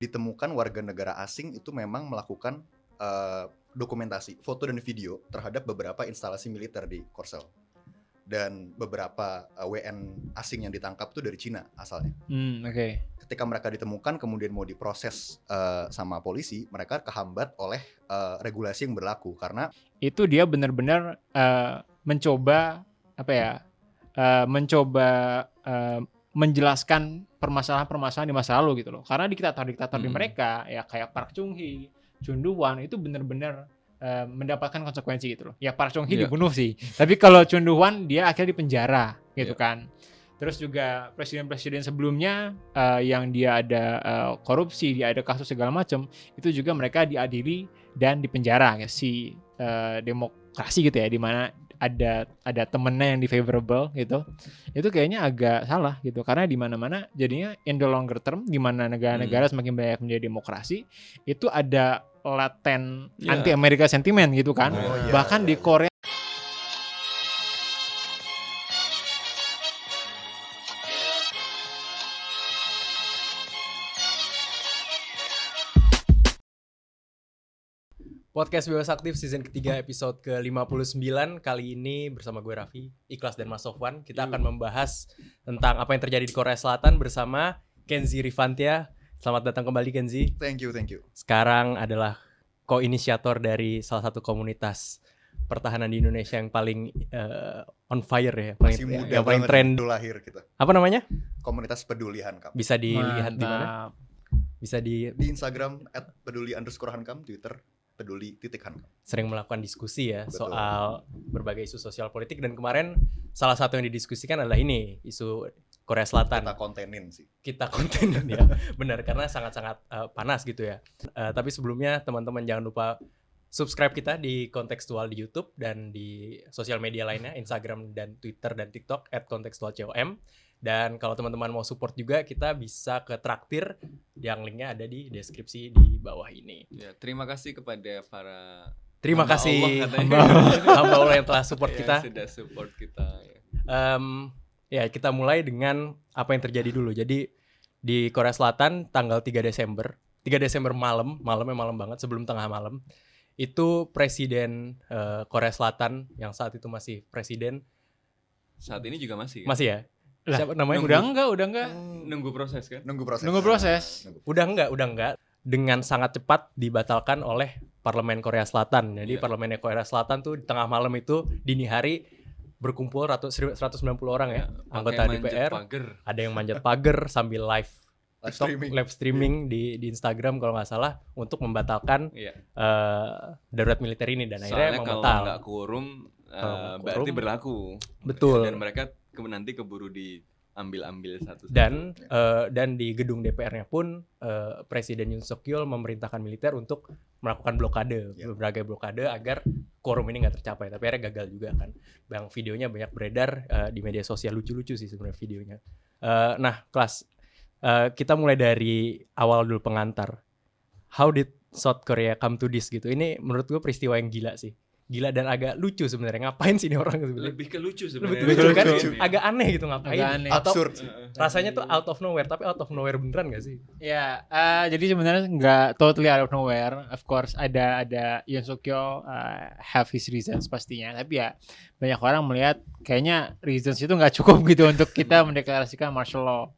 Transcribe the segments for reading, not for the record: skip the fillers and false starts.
ditemukan warga negara asing itu memang melakukan dokumentasi, foto dan video terhadap beberapa instalasi militer di Korsel. Dan beberapa WN asing yang ditangkap tuh dari Cina asalnya. Oke. Ketika mereka ditemukan kemudian mau diproses sama polisi, mereka kehambat oleh regulasi yang berlaku karena itu dia benar-benar mencoba menjelaskan permasalahan-permasalahan di masa lalu gitu loh. Karena diktator-diktator di mereka ya kayak Park Chung-hee, Chun Doo-hwan itu benar-benar mendapatkan konsekuensi gitu loh. Ya Park Chung-hee dibunuh sih. Tapi kalau Chun Doo-hwan dia akhirnya dipenjara gitu kan. Terus juga presiden-presiden sebelumnya yang dia ada korupsi, dia ada kasus segala macam, itu juga mereka diadili dan dipenjara ya. Si demokrasi gitu ya, di mana ada temennya yang di favorable gitu. Itu kayaknya agak salah gitu karena di mana-mana jadinya in the longer term di mana negara-negara semakin banyak menjadi demokrasi, itu ada laten anti Amerika sentiment gitu kan. Bahkan di Korea Podcast Bebas Aktif season ketiga episode ke-59. Kali ini bersama gue Raffi, Ikhlas dan Mas Sofwan. Kita akan membahas tentang apa yang terjadi di Korea Selatan bersama Kenzi Rifantia. Selamat datang kembali Kenzi. Thank you. Sekarang adalah ko-inisiator dari salah satu komunitas pertahanan di Indonesia yang paling on fire ya, Masih muda yang paling banget tren. lahir kita. Apa namanya? Komunitas Pedulihan Kam. Bisa dilihat di mana? Bisa Di Instagram @peduli_hankam, Twitter peduli_hankam. Sering melakukan diskusi ya. Betul. Soal berbagai isu sosial politik, dan kemarin salah satu yang didiskusikan adalah ini, isu Korea Selatan. Kita kontenin ya. Benar, karena sangat-sangat panas gitu ya. Tapi sebelumnya teman-teman jangan lupa subscribe kita di Kontekstual di YouTube dan di sosial media lainnya, Instagram dan Twitter dan TikTok @kontekstualcom. Dan kalau teman-teman mau support juga, kita bisa ke Traktir yang linknya ada di deskripsi di bawah ini. Ya, terima kasih kepada para Terima hamba kasih Allah, hamba Allah yang telah support kita. sudah support kita. Ya, kita mulai dengan apa yang terjadi dulu. Jadi di Korea Selatan tanggal 3 Desember malamnya malam banget, sebelum tengah malam, itu presiden Korea Selatan yang saat itu masih presiden. Saat ini juga masih. Masih ya? lah, Siapa namanya? udah enggak. Nunggu proses kan? Nunggu proses. Udah enggak. Dengan sangat cepat dibatalkan oleh parlemen Korea Selatan. Jadi parlemen Korea Selatan tuh di tengah malam itu, dini hari, berkumpul 190 orang ya, anggota DPR. Ada yang manjat pagar sambil live streaming di Instagram kalau nggak salah, untuk membatalkan darurat militer ini, dan akhirnya membatal. Kalau nggak quorum berarti berlaku. Betul. Dan mereka nanti keburu diambil satu. Dan di gedung DPR-nya pun Presiden Yoon Suk Yeol memerintahkan militer untuk melakukan berbagai blokade agar quorum ini nggak tercapai. Tapi akhirnya gagal juga kan. Bang, videonya banyak beredar di media sosial, lucu-lucu sih sebenarnya videonya. Nah, kelas kita mulai dari awal dulu, pengantar. How did South Korea come to this gitu? Ini menurut gue peristiwa yang gila sih. Gila dan agak lucu sebenarnya. Ngapain sih ini orang sebenarnya? Lebih ke lucu sebenarnya. Lebih lucu kan? Agak aneh gitu, ngapain? Agak aneh. Atau Absurd. rasanya tuh out of nowhere, tapi out of nowhere beneran gak sih? Ya, jadi sebenarnya nggak totally out of nowhere. Of course ada Yoon Suk Yeol have his reasons pastinya. Tapi ya banyak orang melihat kayaknya reasons itu nggak cukup gitu untuk kita mendeklarasikan martial law.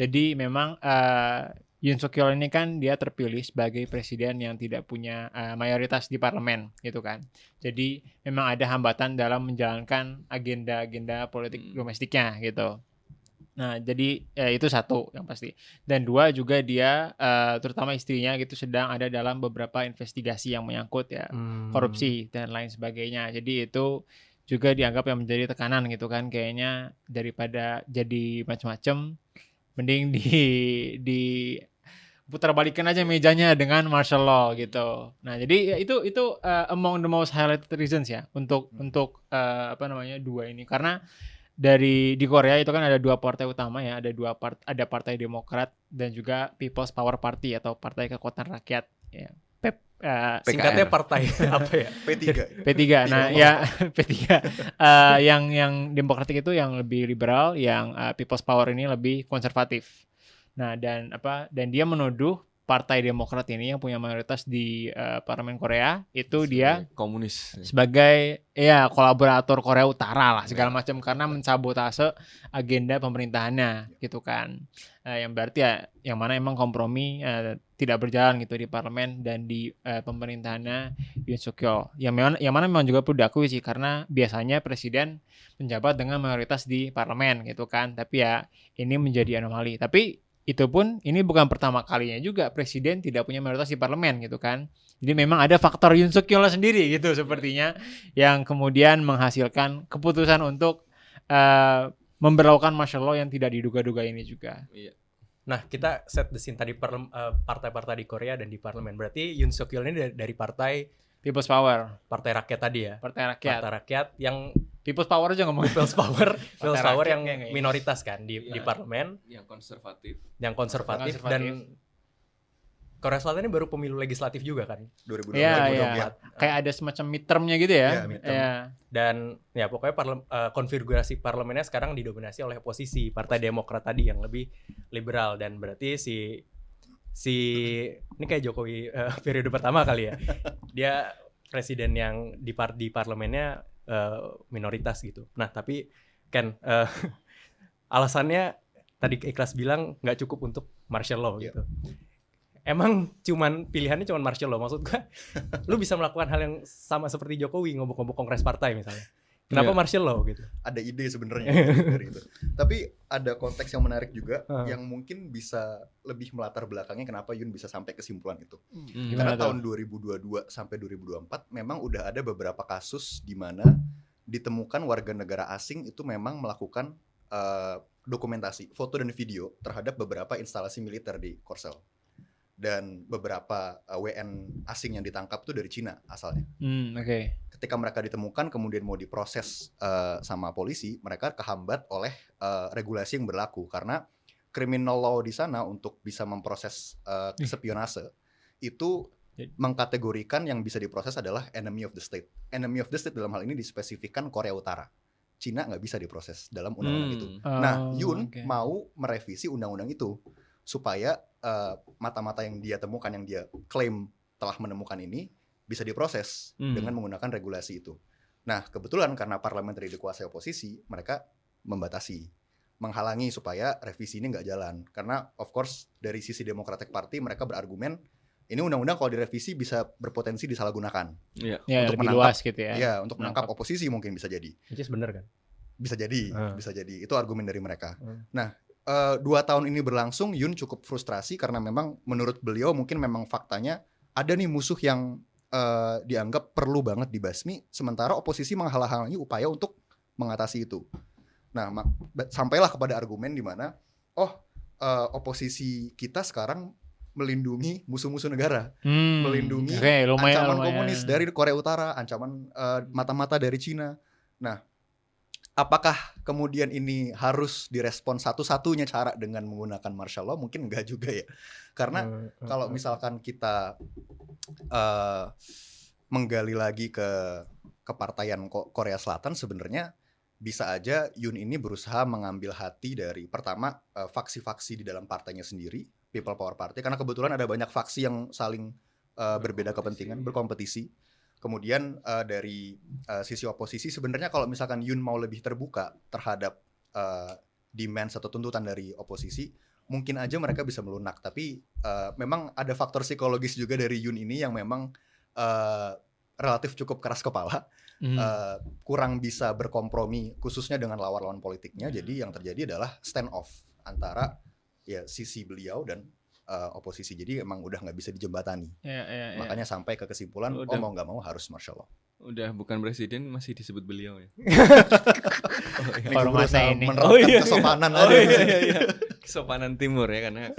Jadi memang Yoon Suk Yeol ini kan dia terpilih sebagai presiden yang tidak punya mayoritas di parlemen gitu kan. Jadi memang ada hambatan dalam menjalankan agenda-agenda politik domestiknya gitu. Nah, jadi itu satu yang pasti. Dan dua juga dia terutama istrinya gitu sedang ada dalam beberapa investigasi yang menyangkut ya korupsi dan lain sebagainya. Jadi itu juga dianggap yang menjadi tekanan gitu kan, kayaknya daripada jadi macam-macam mending di putar balikan aja mejanya dengan martial law gitu. Nah, jadi ya itu among the most highlighted reasons ya untuk dua ini, karena di Korea itu kan ada dua partai utama ya, ada partai Demokrat dan juga People's Power Party atau Partai Kekuatan Rakyat ya. Singkatnya partai apa ya? P3. Nah, ya P3. Yang Demokratik itu yang lebih liberal, yang People's Power ini lebih konservatif. Nah, dan dia menuduh Partai Demokrat ini yang punya mayoritas di parlemen Korea itu dia komunis. sebagai kolaborator Korea Utara lah segala macam karena mensabotase agenda pemerintahannya gitu kan. Yang berarti ya yang mana emang kompromi tidak berjalan gitu di parlemen dan di pemerintahannya Yoon Suk Yeol. Yang mana memang juga perlu diakui sih karena biasanya presiden menjabat dengan mayoritas di parlemen gitu kan. Tapi ya ini menjadi anomali. Tapi itu pun ini bukan pertama kalinya juga presiden tidak punya mayoritas di parlemen gitu kan. Jadi memang ada faktor Yoon Suk Yeol sendiri gitu sepertinya yang kemudian menghasilkan keputusan untuk memberlakukan martial law yang tidak diduga-duga ini juga. Iya. Nah, kita set the scene tadi partai-partai di Korea dan di parlemen. Berarti Yoon Suk Yeol ini dari People's Power, partai rakyat tadi ya. Partai Rakyat. Partai rakyat yang People's Power aja ngomong. People's Power rakyat yang kayak minoritas kan di parlemen, Yang konservatif. yang konservatif Konservatif. dan Korea Selatan ini baru pemilu legislatif juga kan. 2024. Iya. Kayak ada semacam midterm-nya gitu ya. Iya, midterm. Iya. Dan ya pokoknya konfigurasi parlemennya sekarang didominasi oleh oposisi Partai Demokrat tadi yang lebih liberal dan berarti si ini kayak Jokowi periode pertama kali ya. Dia presiden yang di parlemennya minoritas gitu. Nah, tapi kan alasannya tadi Ikhlas bilang nggak cukup untuk martial law gitu. Emang pilihannya cuman martial law, maksud gua lu bisa melakukan hal yang sama seperti Jokowi ngobok-ngobok kongres partai misalnya. Kenapa martial law gitu? Ada ide sebenarnya dari itu. Tapi ada konteks yang menarik juga yang mungkin bisa lebih melatar belakangnya kenapa Yoon bisa sampai kesimpulan itu. Karena tahun 2022 sampai 2024 memang udah ada beberapa kasus di mana ditemukan warga negara asing itu memang melakukan dokumentasi, foto dan video terhadap beberapa instalasi militer di Korsel. Dan beberapa WN asing yang ditangkap tuh dari Cina asalnya. Oke. Ketika mereka ditemukan kemudian mau diproses sama polisi, mereka kehambat oleh regulasi yang berlaku karena criminal law di sana untuk bisa memproses spionase itu mengkategorikan yang bisa diproses adalah enemy of the state. Enemy of the state dalam hal ini dispesifikkan Korea Utara. Cina nggak bisa diproses dalam undang-undang itu. Nah, Yoon mau merevisi undang-undang itu supaya mata-mata yang dia temukan, yang dia klaim telah menemukan ini bisa diproses dengan menggunakan regulasi itu. Nah, kebetulan karena parlemen tadi dikuasai oposisi, mereka membatasi, menghalangi supaya revisi ini nggak jalan. Karena of course dari sisi Democratic Party mereka berargumen ini undang-undang kalau direvisi bisa berpotensi disalahgunakan. Ya, untuk lebih menangkap, luas gitu ya. Iya, untuk menangkap oposisi mungkin bisa jadi. Which is bener kan? Bisa jadi, bisa jadi. Itu argumen dari mereka. Nah, 2 tahun ini berlangsung, Yoon cukup frustrasi karena memang menurut beliau mungkin memang faktanya ada nih musuh yang dianggap perlu banget dibasmi, sementara oposisi menghalang-halangi upaya untuk mengatasi itu. Nah, sampailah kepada argumen di mana oposisi kita sekarang melindungi musuh-musuh negara, melindungi ancaman komunis dari Korea Utara, ancaman mata-mata dari Cina. Nah, apakah kemudian ini harus direspon satu-satunya cara dengan menggunakan martial law? Mungkin enggak juga ya. Karena kalau misalkan kita menggali lagi ke kepartaian Korea Selatan, sebenarnya bisa aja Yoon ini berusaha mengambil hati dari pertama faksi-faksi di dalam partainya sendiri, People Power Party, karena kebetulan ada banyak faksi yang saling berbeda kepentingan, berkompetisi. Kemudian dari sisi oposisi sebenarnya kalau misalkan Yoon mau lebih terbuka terhadap demand atau tuntutan dari oposisi, mungkin aja mereka bisa melunak. Tapi memang ada faktor psikologis juga dari Yoon ini yang memang relatif cukup keras kepala, kurang bisa berkompromi khususnya dengan lawan-lawan politiknya. Jadi yang terjadi adalah stand off antara ya sisi beliau dan oposisi. Jadi emang udah nggak bisa dijembatani. Makanya sampai ke kesimpulan mau nggak mau harus martial law. Udah bukan presiden masih disebut beliau ya. Ini berusaha menerapkan kesopanan Kesopanan timur ya karena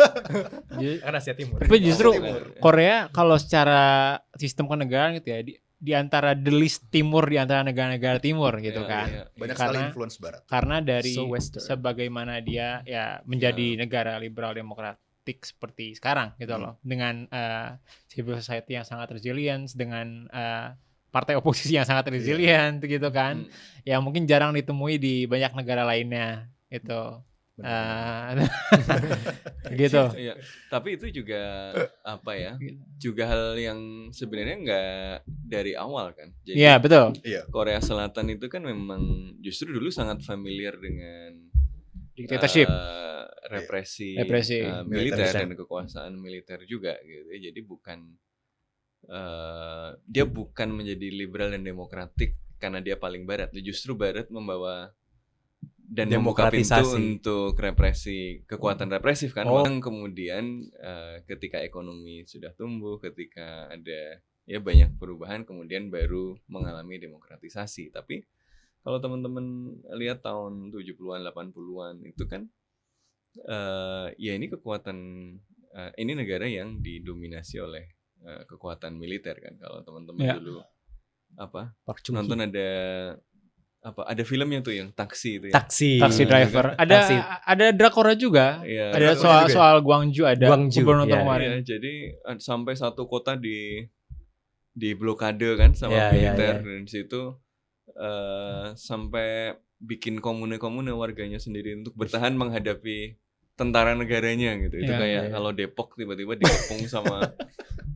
Asia Timur. Tapi justru Korea kalau secara sistem kenegaraan gitu ya di antara the least timur di antara negara-negara timur gitu kan. Banyak sekali influence barat. Karena dari sebagaimana dia ya menjadi negara liberal demokratik seperti sekarang gitu loh, dengan civil society yang sangat resilient, dengan partai oposisi yang sangat resilient gitu kan, yang mungkin jarang ditemui di banyak negara lainnya gitu. Gitu. Iya, tapi itu juga apa ya? Juga hal yang sebenarnya nggak dari awal kan. Jadi Iya, betul. Korea Selatan itu kan memang justru dulu sangat familiar dengan Dictatorship. represi, Represi. militer dan kekuasaan militer juga gitu. Jadi dia bukan menjadi liberal dan demokratik karena dia paling barat. Justru barat membawa dan membuka pintu untuk represi, kekuatan represif kan. Kemudian ketika ekonomi sudah tumbuh, ketika ada ya banyak perubahan, kemudian baru mengalami demokratisasi. Tapi kalau teman-teman lihat tahun 70-an, 80-an itu kan ya ini kekuatan ini negara yang didominasi oleh kekuatan militer kan. Kalau teman-teman dulu nonton ada filmnya tuh yang taksi itu ya. Taksi driver. Ada Drakora juga. Ya, ada soal Gwangju, ada gubernur kemarin. Ya, jadi sampai satu kota di blokade kan sama militer dan di situ sampai bikin komune-komune warganya sendiri untuk bertahan menghadapi tentara negaranya gitu. Itu kayak kalau Depok tiba-tiba dikepung sama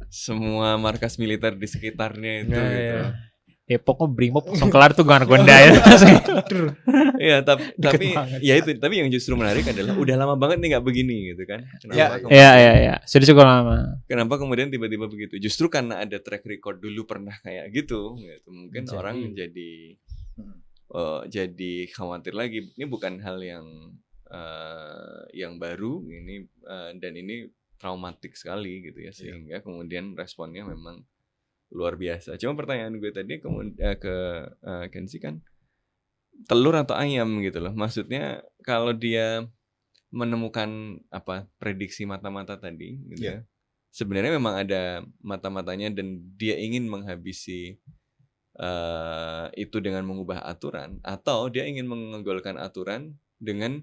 semua markas militer di sekitarnya itu gitu. Depok kok Brimob langsung kelar tuh Gonda ya. Iya, tapi yang justru menarik adalah udah lama banget nih nggak begini gitu kan. Iya. Sudah cukup lama. Kenapa kemudian tiba-tiba begitu? Justru karena ada track record dulu pernah kayak gitu. Mungkin orang jadi khawatir lagi. Ini bukan hal yang baru ini dan ini traumatik sekali gitu ya, sehingga kemudian responnya memang luar biasa. Cuma pertanyaan gue tadi ke Kenzi kan telur atau ayam gitu loh. Maksudnya kalau dia menemukan prediksi mata-mata tadi gitu ya. Sebenarnya memang ada mata-matanya dan dia ingin menghabisi itu dengan mengubah aturan, atau dia ingin menggolkan aturan dengan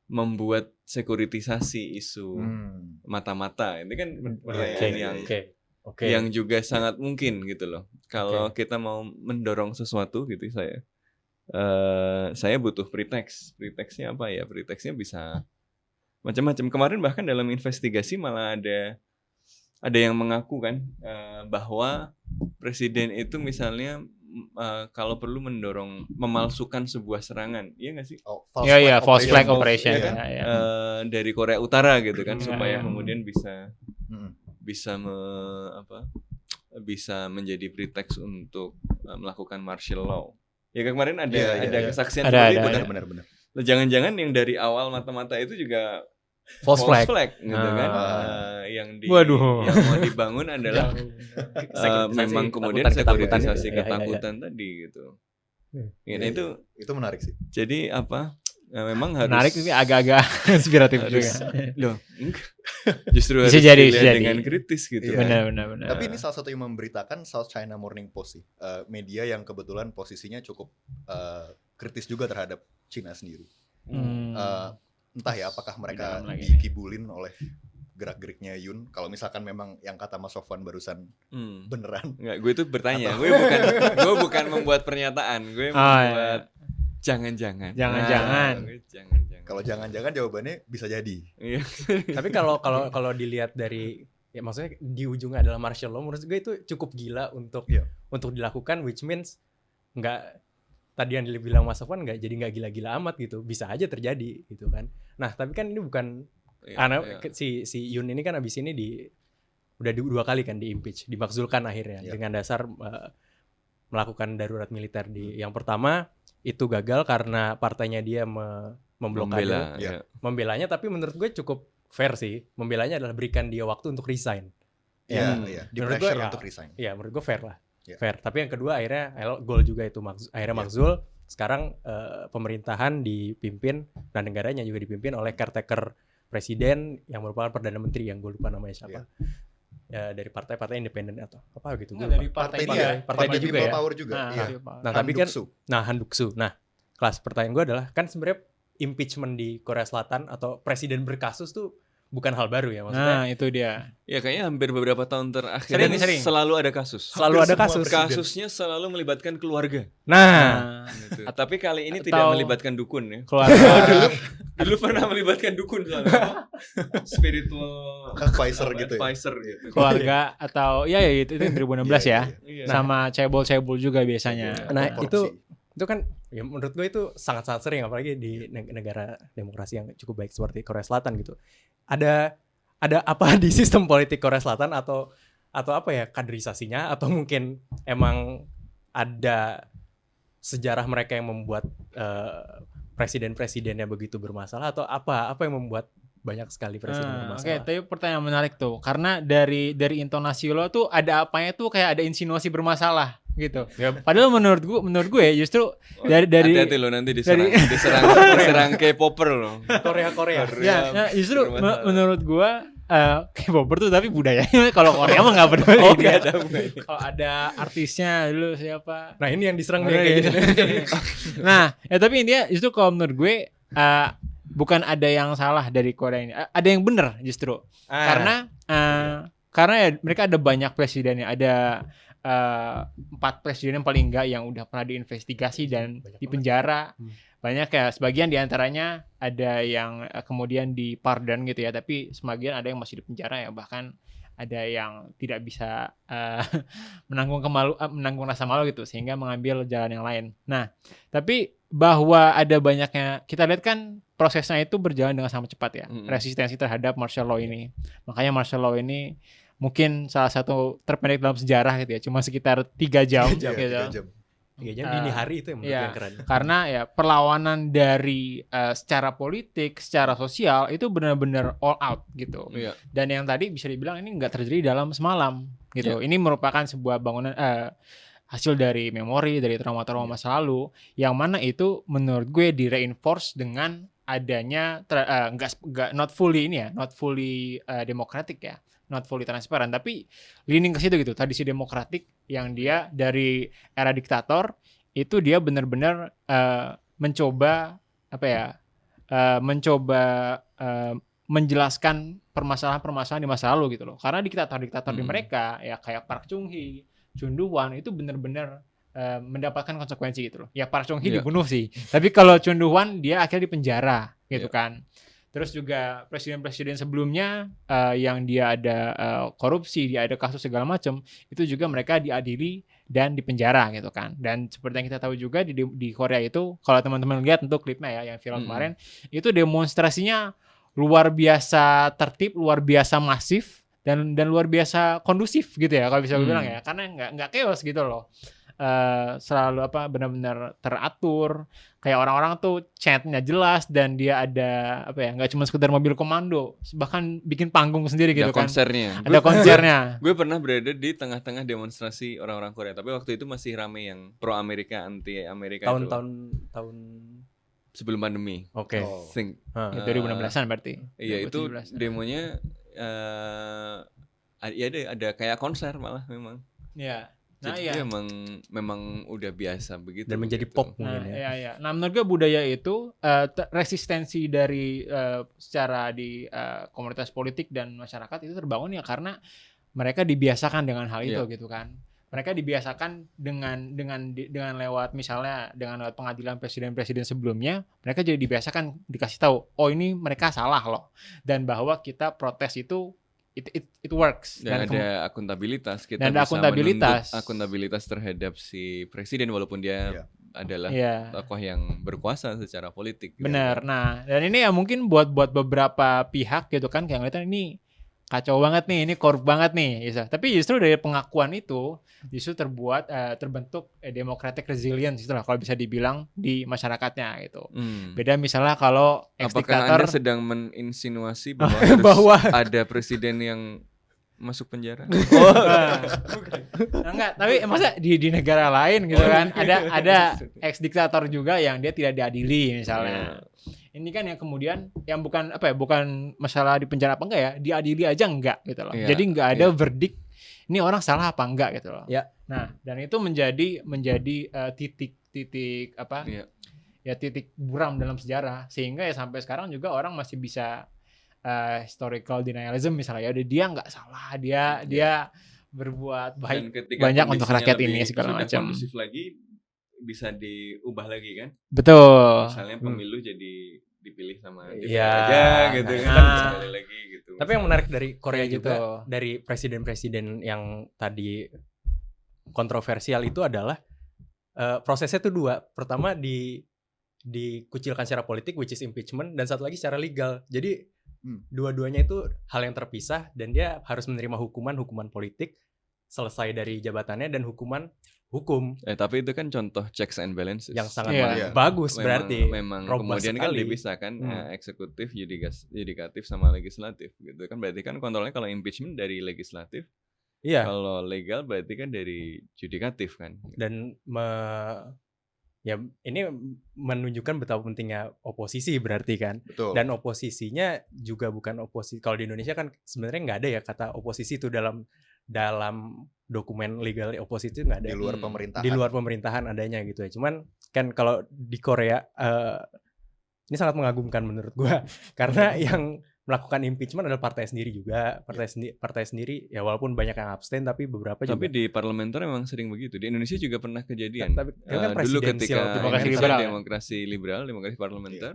membuat sekuritisasi isu mata-mata. Ini kan pertanyaan yang juga sangat mungkin gitu loh. Kalau kita mau mendorong sesuatu gitu, saya butuh pretext. Pretextnya apa ya? Pretextnya bisa macam-macam. Kemarin bahkan dalam investigasi malah ada yang mengaku kan bahwa presiden itu misalnya kalau perlu memalsukan sebuah serangan, iya nggak sih? False flag operation. Ya kan? Dari Korea Utara gitu kan, supaya kemudian bisa menjadi pretext untuk melakukan martial law. Ya kemarin ada kesaksian seperti itu kan. Benar. Jangan-jangan yang dari awal mata-mata itu juga false flag gitu kan. Yang mau dibangun adalah memang kemudian sekuritisasi ketakutan tadi gitu. Itu menarik sih. Jadi memang harus menarik, tapi agak-agak inspiratif juga. Loh, justru harus dilihat dengan kritis gitu. Benar. Tapi ini salah satu yang memberitakan South China Morning Post sih. Media yang kebetulan posisinya cukup kritis juga terhadap Cina sendiri. Entah ya apakah mereka dikibulin oleh gerak-geriknya Yun. Kalau misalkan memang yang kata Mas Sofwan barusan beneran. Enggak, gue tuh bertanya. Gue bukan membuat pernyataan. Gue membuat jangan-jangan. Kalau jangan-jangan jawabannya bisa jadi. Tapi kalau dilihat dari maksudnya di ujungnya adalah martial law, menurut gue itu cukup gila untuk dilakukan, which means nggak, tadi yang dibilang Mas Sofwan nggak gila-gila amat gitu, bisa aja terjadi gitu kan. Nah tapi kan ini bukan si Yun ini kan abis ini udah 2 kali kan di impeach, dimakzulkan akhirnya dengan dasar melakukan darurat militer yang pertama itu gagal karena partainya dia memblokade, membelanya, tapi menurut gue cukup fair sih. Membelanya adalah berikan dia waktu untuk resign. Di pressure untuk resign. Iya, menurut gue fair lah. Fair. Tapi yang kedua akhirnya gol juga itu akhirnya makzul. Sekarang pemerintahan dipimpin dan negaranya juga dipimpin oleh caretaker presiden yang merupakan perdana menteri yang gue lupa namanya siapa. Dari partai independen atau apa gitu. Dari partai juga ya. Power juga. Nah, tapi kan Handuksu. Nah, kelas pertanyaan gue adalah kan sebenarnya impeachment di Korea Selatan atau presiden berkasus tuh bukan hal baru ya maksudnya. Nah, itu dia. Ya kayaknya hampir beberapa tahun terakhir Sering. selalu ada kasus. Selalu ada kasus. Kasusnya selalu melibatkan keluarga. Nah, Gitu. Tapi kali ini Atau- tidak melibatkan dukun ya. Keluarga. Dulu pernah melibatkan dukun soalnya. Spiritual Advisor gitu ya. advisor gitu. keluarga atau ya itu 2016 ya. Iya. Sama cebol-cebol juga biasanya. nah Korupsi. itu kan ya menurut gue itu sangat-sangat sering apalagi di negara demokrasi yang cukup baik seperti Korea Selatan gitu. Ada apa di sistem politik Korea Selatan atau apa ya kaderisasinya atau mungkin emang ada sejarah mereka yang membuat presiden-presidennya begitu bermasalah atau apa yang membuat banyak sekali presiden Oke, bermasalah. tapi pertanyaan menarik tuh, karena dari intonasi lo tuh ada apanya tuh kayak ada insinuasi bermasalah gitu. Ya, Padahal menurut gue justru dari Hati-hati lo nanti diserang K-popper lo. Korea. ya justru bermasalah. menurut gue K-popper tuh tapi budayanya kalau Korea mah nggak peduli Oh, dia. nggak ada budaya. Kalau ada artisnya dulu siapa? Nah, ini yang diserang nih Oke, kayak gitu. gini. Nah, tapi intinya justru kalau menurut gue bukan ada yang salah dari Korea ini, ada yang benar justru. Karena ya mereka ada banyak presidennya, ada 4 presiden yang paling enggak yang udah pernah diinvestigasi dan Banyak dipenjara. banget. Banyak ya, sebagian diantaranya ada yang kemudian di pardon gitu ya, tapi sebagian ada yang masih dipenjara ya, bahkan ada yang tidak bisa menanggung rasa malu gitu sehingga mengambil jalan yang lain. Nah, tapi bahwa ada banyaknya, kita lihat kan prosesnya itu berjalan dengan sangat cepat ya, resistensi terhadap martial law ini. Makanya martial law ini mungkin salah satu terpendek dalam sejarah gitu ya, cuma sekitar 3 jam, Iya, gitu. 3 jam. 3 jam dini hari itu yang menurut Iya. yang keren. Karena ya perlawanan dari secara politik, secara sosial itu benar-benar all out gitu. Iya. Dan yang tadi bisa dibilang ini nggak terjadi dalam semalam gitu. Ini merupakan sebuah bangunan hasil dari memori, dari trauma-trauma masa lalu, yang mana itu menurut gue di-reinforce dengan adanya not fully demokratik ya, not fully transparan, tapi leaning ke situ gitu, tradisi demokratik yang dia dari era diktator itu dia benar-benar mencoba menjelaskan permasalahan-permasalahan di masa lalu gitu loh. Karena diktator-diktator di mereka ya kayak Park Chung-hee, Chun Doo-hwan itu benar-benar mendapatkan konsekuensi gitu loh. Ya Park Chung-hee dibunuh sih, tapi kalau Chun Doo-hwan dia akhirnya dipenjara gitu kan. Terus juga presiden-presiden sebelumnya yang dia ada korupsi, dia ada kasus segala macam, itu juga mereka diadili dan dipenjara gitu kan. Dan seperti yang kita tahu juga di Korea itu, kalau teman-teman lihat untuk klipnya ya yang viral kemarin, itu demonstrasinya luar biasa tertib, luar biasa masif dan luar biasa kondusif gitu ya kalau bisa gue bilang ya, karena nggak chaos gitu loh. Selalu benar-benar teratur, kayak orang-orang tuh chatnya jelas dan dia ada nggak cuma sekedar mobil komando, bahkan bikin panggung sendiri gitu Ada kan. konsernya. Ada konsernya. Gue pernah berada di tengah-tengah demonstrasi orang-orang Korea, tapi waktu itu masih rame yang pro Amerika, anti Amerika. Tahun sebelum pandemi. Oke. Oh. Think. 2016-an berarti. Iya, itu 2017. demonya ada kayak konser malah memang. Iya. Nah, Jadi iya. memang udah biasa begitu. Dan menjadi gitu. pop Nah, mungkin ya. iya. Nah, menurut gue budaya itu resistensi dari secara di komunitas politik dan masyarakat itu terbangun ya karena mereka dibiasakan dengan hal itu gitu kan. Mereka dibiasakan dengan lewat misalnya dengan lewat pengadilan presiden-presiden sebelumnya, mereka jadi dibiasakan dikasih tahu, oh ini mereka salah loh, dan bahwa kita protes itu it works Dan ada akuntabilitas, kita dan ada bisa akuntabilitas. menuntut akuntabilitas terhadap si presiden walaupun dia adalah Iya. tokoh yang berkuasa secara politik. gitu. Benar. Nah, dan ini ya mungkin buat beberapa pihak gitu kan kayak ngeliatnya ini kacau banget nih, ini korup banget nih, gitu. Tapi justru dari pengakuan itu justru terbentuk democratic resilience itulah kalau bisa dibilang di masyarakatnya gitu. Beda misalnya kalau Apakah ex-diktator Anda sedang meninsinuasi bahwa harus ada presiden yang masuk penjara? enggak, tapi masa di negara lain gitu kan ada ex-diktator juga yang dia tidak diadili misalnya. Ini kan yang kemudian yang bukan bukan masalah di penjara apa enggak ya, diadili aja enggak gitu loh. Iya, Jadi enggak ada verdict ini orang salah apa enggak gitu loh. Ya. Nah, dan itu menjadi titik Iya. ya titik buram dalam sejarah sehingga ya sampai sekarang juga orang masih bisa historical denialism misalnya, ya udah dia nggak salah, dia berbuat baik Dan ketika banyak untuk kondisinya rakyat lebih ini segala sudah macam. kondusif lagi bisa diubah lagi kan? Betul. Misalnya pemilu jadi dipilih sama DPR Iya. aja gitu Nah, kan nah. sekali lagi gitu. Tapi yang menarik dari Korea Kayak juga, gitu. dari presiden-presiden yang tadi kontroversial itu adalah prosesnya tuh dua. Pertama dikucilkan secara politik, which is impeachment, dan satu lagi secara legal. Jadi dua-duanya itu hal yang terpisah, dan dia harus menerima hukuman politik selesai dari jabatannya dan hukum. Tapi itu kan contoh checks and balances Yang sangat Iya. bagus berarti. memang robust kemudian kan sekali. dipisahkan Hmm. eksekutif, yudikatif sama legislatif gitu kan. Berarti kan kontrolnya kalau impeachment dari legislatif, Iya. kalau legal berarti kan dari yudikatif kan. Dan ya ini menunjukkan betapa pentingnya oposisi berarti kan. Betul. Dan oposisinya juga bukan oposisi. Kalau di Indonesia kan sebenarnya nggak ada ya kata oposisi itu dalam dokumen legal oposisi itu nggak ada. Di luar pemerintahan. Di luar pemerintahan adanya gitu ya. Cuman kan kalau di Korea ini sangat mengagumkan menurut gua karena yang melakukan impeachment adalah partai sendiri juga. Partai sendiri ya walaupun banyak yang abstain tapi beberapa Tapi juga. di parlementer memang sering begitu. Di Indonesia juga pernah kejadian. Tapi kan Dulu presidensial ketika demokrasi Indonesia liberal. demokrasi parlementer,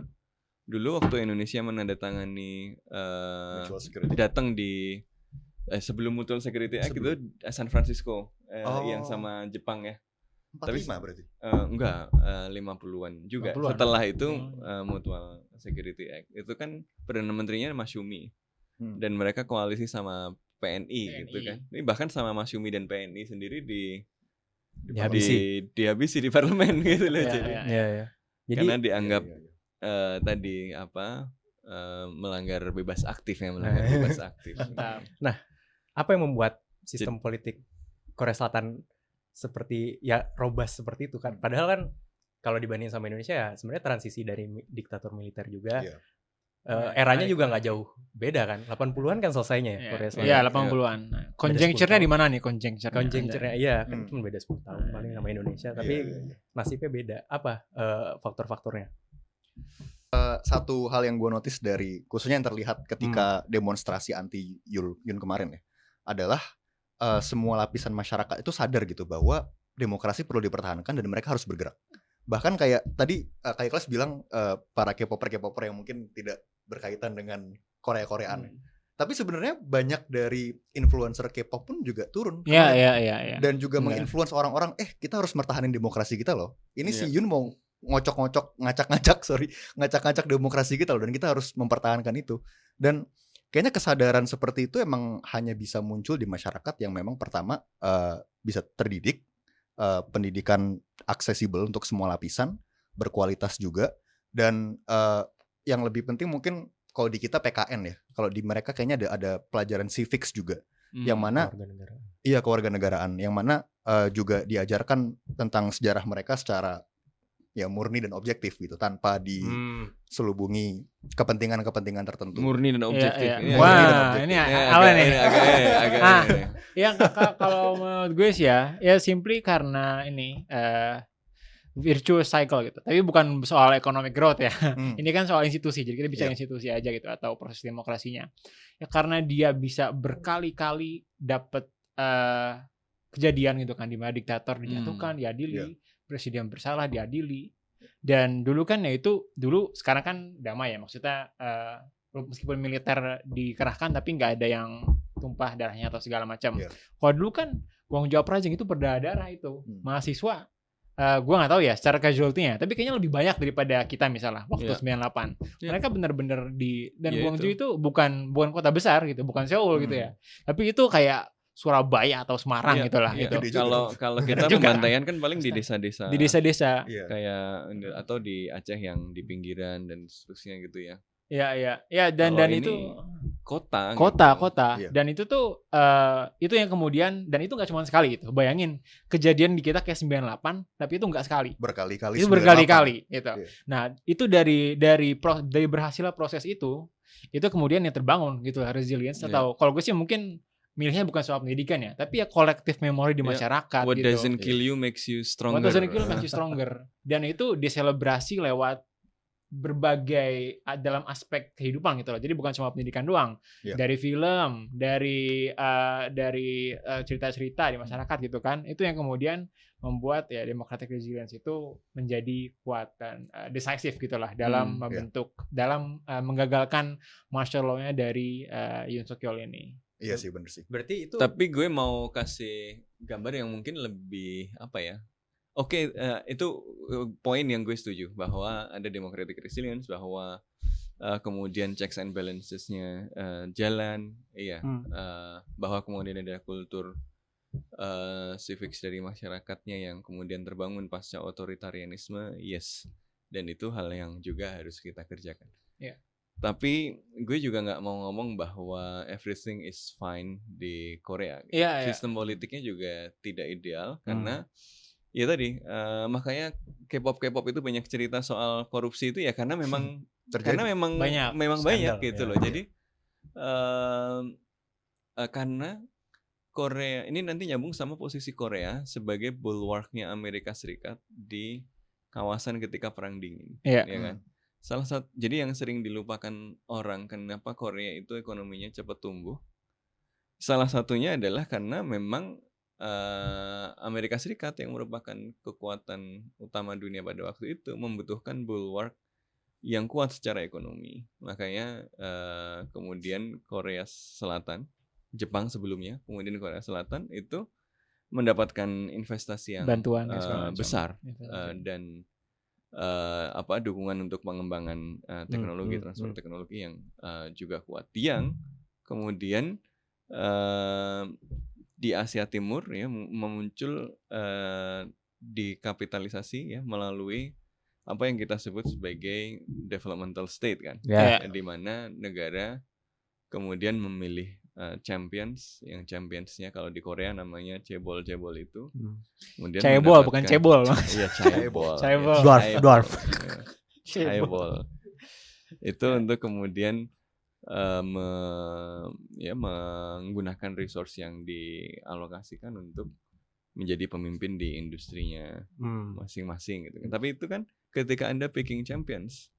dulu waktu Indonesia menandatangani Mutual Security. datang di sebelum Mutual Security Act itu San Francisco yang sama Jepang ya. 45 berarti. Enggak, 50-an juga. 50-an. Setelah itu Mutual Security Act itu kan Perdana Menterinya Mas Yumi. Dan mereka koalisi sama PNI gitu kan. Ini bahkan sama Mas Yumi dan PNI sendiri dihabisi di parlemen gitu loh. Ya, Jadi, ya. ya. Jadi karena dianggap Iya. tadi melanggar bebas aktif ya, melanggar bebas aktif. Mantap. apa yang membuat sistem politik Korea Selatan seperti ya robust seperti itu kan? Padahal kan kalau dibanding sama Indonesia ya sebenarnya transisi dari diktator militer juga. Iya. Eranya juga nggak jauh beda kan. 80-an kan selesainya ya Korea Selatan. Iya, 80-an. Conjuncture-nya di mana nih conjuncture? Conjuncture-nya iya kan cuma beda 10 tahun paling sama Indonesia, tapi Iya. nasibnya beda. Apa faktor-faktornya? Satu hal yang gue notice dari khususnya yang terlihat ketika demonstrasi anti Yun kemarin ya adalah semua lapisan masyarakat itu sadar gitu bahwa demokrasi perlu dipertahankan dan mereka harus bergerak. Bahkan kayak tadi kayak kelas bilang para K-popper yang mungkin tidak berkaitan dengan Korea-Koreaan. Tapi sebenarnya banyak dari influencer K-pop pun juga turun. Iya. Dan juga menginfluence orang-orang, kita harus mertahanin demokrasi kita loh. Ini si Yun mau ngacak-ngacak demokrasi kita loh, dan kita harus mempertahankan itu. Dan kayaknya kesadaran seperti itu emang hanya bisa muncul di masyarakat yang memang pertama bisa terdidik, pendidikan aksesibel untuk semua lapisan, berkualitas juga, dan yang lebih penting mungkin kalau di kita PKN ya, kalau di mereka kayaknya ada pelajaran civics juga, yang mana kewarganegaraan, yang mana juga diajarkan tentang sejarah mereka secara ya murni dan objektif gitu, tanpa diselubungi kepentingan-kepentingan tertentu. Murni dan objektif. Iya. Wah, ini apa nih? Agak Ya kalau menurut gue sih ya simply karena ini virtuous cycle gitu. Tapi bukan soal economic growth ya. Ini kan soal institusi. Jadi kita bicara institusi aja gitu, atau proses demokrasinya. Ya karena dia bisa berkali-kali dapat kejadian gitu kan, di mana diktator dijatuhkan, diadili, presiden bersalah diadili. Dan dulu kan sekarang kan damai ya, maksudnya meskipun militer dikerahkan tapi nggak ada yang tumpah darahnya atau segala macam. Kalau dulu kan Gwang Jua Prajeng itu berdarah-darah itu mahasiswa. Gue nggak tahu ya secara casualty-nya, tapi kayaknya lebih banyak daripada kita misalnya waktu 98. Mereka benar-benar dan Gwangju itu bukan kota besar gitu, bukan Seoul gitu ya. Tapi itu kayak Surabaya atau Semarang gitulah gitu. Kalau kita pembantaian kan paling di desa-desa. Di desa-desa. Kayak atau di Aceh yang di pinggiran dan seterusnya gitu ya. Iya, dan itu kota. Dan itu tuh itu yang kemudian, dan itu nggak cuma sekali gitu. Bayangin kejadian di kita kayak 98, tapi itu nggak sekali. Berkali-kali. Itu berkali-kali gitu. Nah, itu dari berhasilnya proses itu kemudian yang terbangun gitu, resilience atau kalau gue sih mungkin milihnya bukan soal pendidikan ya, tapi ya kolektif memori di masyarakat. What gitu. doesn't kill you makes you stronger. What doesn't kill you makes you stronger. Dan itu diselebrasi lewat berbagai dalam aspek kehidupan gitu loh. Jadi bukan cuma pendidikan doang. Iya. Dari film, dari cerita-cerita di masyarakat gitu kan. Itu yang kemudian membuat ya democratic resilience itu menjadi kuat dan decisive gitulah dalam membentuk dalam menggagalkan martial law-nya dari Yoon Suk Yeol ini. Iya sih, bener sih. Berarti itu Tapi gue mau kasih gambar yang mungkin lebih apa ya? Oke, itu poin yang gue setuju bahwa ada democratic resilience, bahwa kemudian checks and balancesnya jalan, bahwa kemudian ada kultur civics dari masyarakatnya yang kemudian terbangun pasca otoritarianisme, yes, dan itu hal yang juga harus kita kerjakan. Yeah. Tapi gue juga nggak mau ngomong bahwa everything is fine di Korea. Sistem politiknya juga tidak ideal karena ya tadi makanya K-pop itu banyak cerita soal korupsi itu ya karena memang banyak gitu loh. Jadi karena Korea ini nanti nyambung sama posisi Korea sebagai bulwarknya Amerika Serikat di kawasan ketika Perang Dingin, ya kan? Salah satu jadi yang sering dilupakan orang kenapa Korea itu ekonominya cepat tumbuh. Salah satunya adalah karena memang Amerika Serikat yang merupakan kekuatan utama dunia pada waktu itu membutuhkan bulwark yang kuat secara ekonomi. Makanya kemudian Korea Selatan, Jepang sebelumnya, kemudian Korea Selatan itu mendapatkan investasi yang bantuan besar dan dukungan untuk pengembangan teknologi transfer teknologi yang juga kuat. Yang kemudian di Asia Timur ya muncul dikapitalisasi ya melalui apa yang kita sebut sebagai developmental state kan, di mana negara kemudian memilih yang championsnya kalau di Korea namanya cebol itu, kemudian cebol bukan cebol, iya cebol, dwarf, cebol itu untuk kemudian menggunakan resource yang dialokasikan untuk menjadi pemimpin di industrinya masing-masing gitu kan. Tapi itu kan ketika Anda picking champions,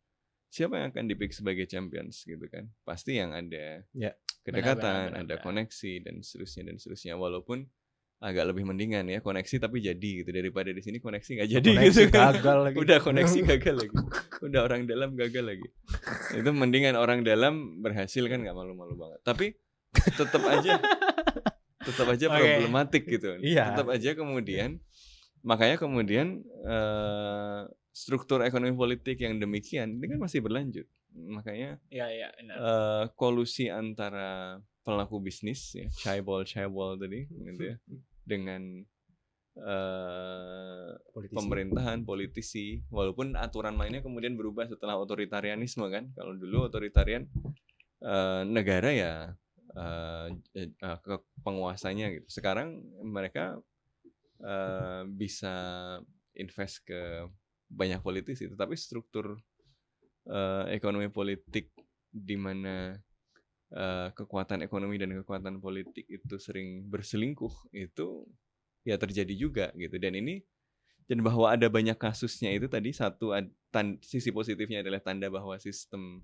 siapa yang akan dipick sebagai champions gitu kan? Pasti yang ada kedekatan, ada koneksi dan seterusnya. Walaupun agak lebih mendingan ya koneksi tapi jadi gitu daripada di sini koneksi nggak jadi koneksi gitu kan. gagal lagi. Udah koneksi gagal lagi. Udah orang dalam gagal lagi. Itu mendingan orang dalam berhasil kan nggak malu-malu banget. Tapi tetap aja problematik gitu. Tetap aja kemudian makanya kemudian struktur ekonomi politik yang demikian ini kan masih berlanjut. Makanya kolusi antara pelaku bisnis ya, chaebol tadi gitu ya, dengan pemerintahan, politisi, walaupun aturan mainnya kemudian berubah setelah otoritarianisme kan. Kalau dulu otoritarian negara ya ke penguasanya gitu. Sekarang mereka bisa invest ke banyak politisi, tetapi struktur ekonomi politik di mana kekuatan ekonomi dan kekuatan politik itu sering berselingkuh itu ya terjadi juga gitu. Dan bahwa ada banyak kasusnya itu tadi satu sisi positifnya adalah tanda bahwa sistem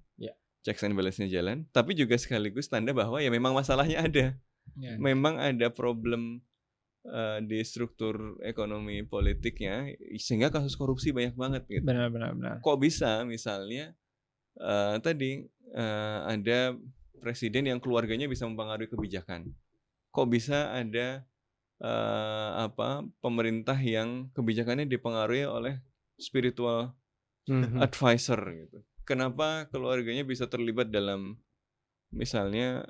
checks and balance-nya jalan, tapi juga sekaligus tanda bahwa ya memang masalahnya ada. Memang ada problem di struktur ekonomi politiknya sehingga kasus korupsi banyak banget gitu. Benar. Kok bisa misalnya ada presiden yang keluarganya bisa mempengaruhi kebijakan. Kok bisa ada pemerintah yang kebijakannya dipengaruhi oleh spiritual advisor gitu. Kenapa keluarganya bisa terlibat dalam misalnya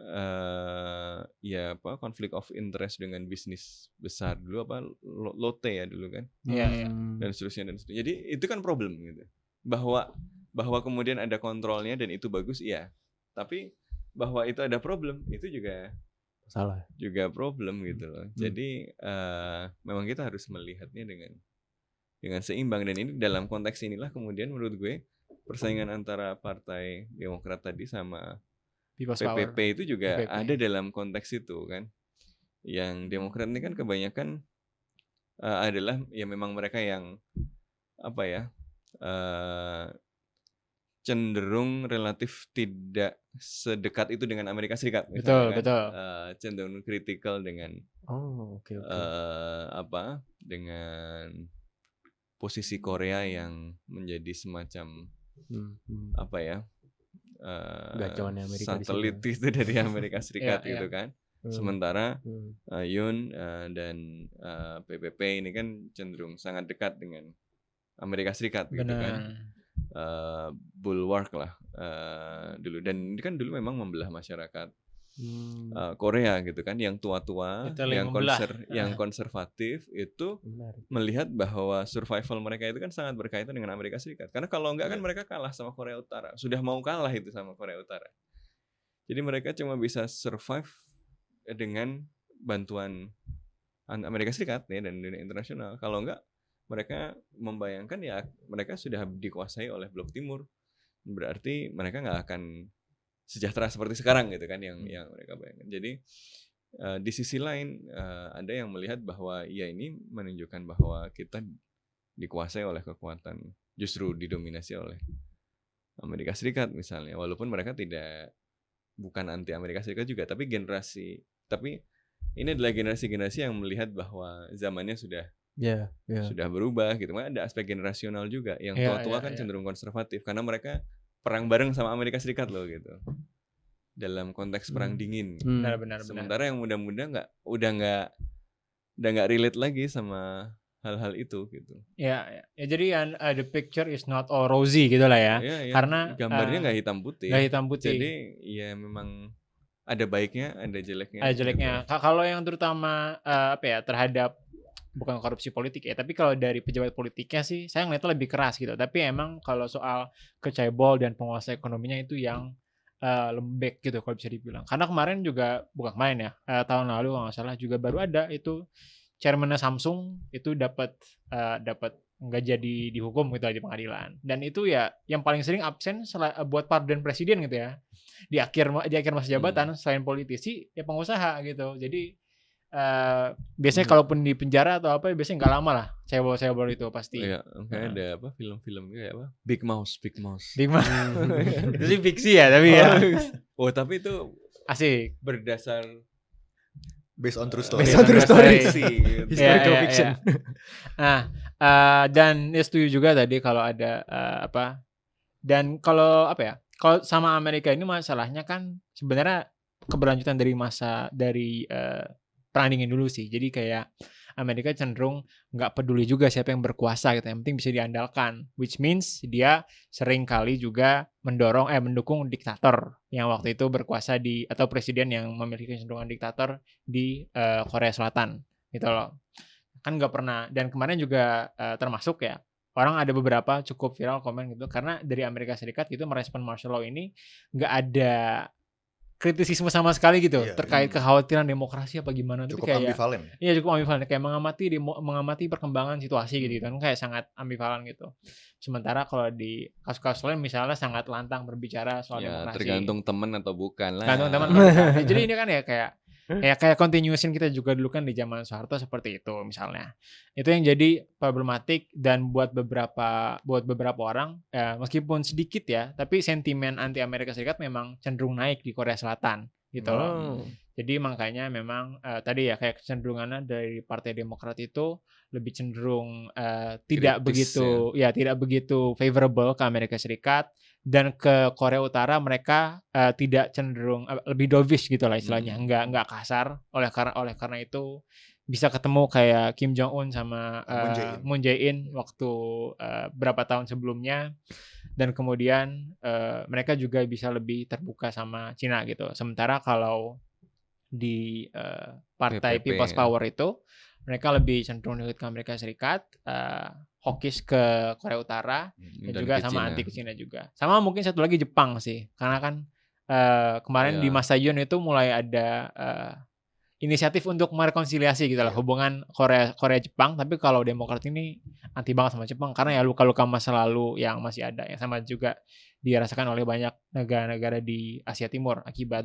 konflik of interest dengan bisnis besar dulu Lotte ya dulu kan. Dan seterusnya. Jadi itu kan problem gitu. Bahwa kemudian ada kontrolnya dan itu bagus iya. Tapi bahwa itu ada problem itu juga salah. Juga problem gitu loh. Jadi memang kita harus melihatnya dengan seimbang, dan ini dalam konteks inilah kemudian menurut gue persaingan antara Partai Demokrat tadi sama PPP itu juga ada dalam konteks itu kan. Yang Demokrat ini kan kebanyakan adalah ya memang mereka yang cenderung relatif tidak sedekat itu dengan Amerika Serikat. Betul, Misalnya betul. Cenderung kritikal dengan Oke. dengan posisi Korea yang menjadi semacam apa ya? Gacauannya Amerika di satelit sini. itu dari Amerika Serikat Iya, gitu iya. kan. Sementara Yoon dan PPP ini kan cenderung sangat dekat dengan Amerika Serikat gitu kan. Bulwark lah dulu, dan ini kan dulu memang membelah masyarakat Korea gitu kan, yang tua-tua, yang konservatif itu melihat bahwa survival mereka itu kan sangat berkaitan dengan Amerika Serikat, karena kalau enggak kan mereka kalah sama Korea Utara, sudah mau kalah itu sama Korea Utara. Jadi mereka cuma bisa survive dengan bantuan Amerika Serikat ya, dan dunia internasional. Kalau enggak, mereka membayangkan ya mereka sudah dikuasai oleh Blok Timur, berarti mereka nggak akan sejahtera seperti sekarang gitu kan, yang mereka bayangkan. Jadi di sisi lain ada yang melihat bahwa ya ini menunjukkan bahwa kita dikuasai oleh kekuatan, justru didominasi oleh Amerika Serikat misalnya, walaupun mereka bukan anti Amerika Serikat juga, tapi ini adalah generasi-generasi yang melihat bahwa zamannya sudah berubah gitu. Ada aspek generasional juga. Yang tua-tua kan cenderung konservatif karena mereka perang bareng sama Amerika Serikat loh gitu. Dalam konteks perang dingin. Benar. Sementara yang muda-muda udah nggak relate lagi sama hal-hal itu gitu. Ya jadi the picture is not all rosy gitu lah ya. Karena gambarnya nggak hitam putih. Jadi ya memang ada baiknya, ada jeleknya. Ada jeleknya. Gitu. Kalau yang terutama terhadap bukan korupsi politik ya, tapi kalau dari pejabat politiknya sih saya ngeliatnya lebih keras gitu. Tapi emang kalau soal kecebol dan penguasa ekonominya itu yang lembek gitu kalau bisa dibilang. Karena kemarin juga, bukan kemarin ya, tahun lalu kalau nggak salah juga baru ada itu chairman Samsung itu dapat nggak jadi dihukum gitu di pengadilan. Dan itu ya yang paling sering absen buat pardon presiden gitu ya. Di akhir masa jabatan selain politisi ya pengusaha gitu. Jadi biasanya kalaupun di penjara atau apa biasanya nggak lama lah cebol itu pasti. Iya, kayak ada apa film-film kayak apa? Big Mouse. Itu sih fiksi ya tapi ya. Oh, tapi itu asik, berdasar based on true story. Historical fiction. Nah, dan ya setuju juga tadi kalau ada dan kalau kalau sama Amerika ini masalahnya kan sebenarnya keberlanjutan dari perang dingin dulu sih. Jadi kayak Amerika cenderung nggak peduli juga siapa yang berkuasa gitu. Yang penting bisa diandalkan. Which means dia sering kali juga mendukung diktator yang waktu itu berkuasa atau presiden yang memiliki kecenderungan diktator di Korea Selatan gitu loh. Kan nggak pernah. Dan kemarin juga termasuk ya, orang ada beberapa cukup viral komen gitu karena dari Amerika Serikat gitu merespon martial law ini nggak ada kritisisme sama sekali gitu terkait kekhawatiran demokrasi apa gimana. Cukup kayak ambivalen. Iya, cukup ambivalen, kayak mengamati perkembangan situasi gitu kan, kayak sangat ambivalen gitu. Sementara kalau di kasus-kasus lain misalnya sangat lantang berbicara soal demokrasi. Tergantung teman atau bukan lah. Tergantung teman. Jadi ini kan ya kayak continuation kita juga dulu kan di zaman Soeharto seperti itu misalnya. Itu yang jadi problematik dan buat beberapa orang meskipun sedikit ya, tapi sentimen anti Amerika Serikat memang cenderung naik di Korea Selatan gitu loh. Jadi makanya memang tadi ya kayak kecenderungannya dari Partai Demokrat itu lebih cenderung tidak begitu favorable ke Amerika Serikat, dan ke Korea Utara mereka tidak cenderung lebih dovish gitu lah istilahnya, nggak kasar. Oleh karena itu bisa ketemu kayak Kim Jong Un sama Moon Jae-in waktu berapa tahun sebelumnya, dan kemudian mereka juga bisa lebih terbuka sama Cina gitu. Sementara kalau di partai People's Power itu mereka lebih cenderung ke Amerika Serikat, hawkish ke Korea Utara, dan juga sama anti ke Cina juga. Sama mungkin satu lagi Jepang sih, karena kan kemarin di masa Yoon itu mulai ada inisiatif untuk merekonsiliasi gitu lah hubungan Korea Jepang. Tapi kalau Demokrat ini anti banget sama Jepang karena ya luka-luka masa lalu yang masih ada, yang sama juga dirasakan oleh banyak negara-negara di Asia Timur akibat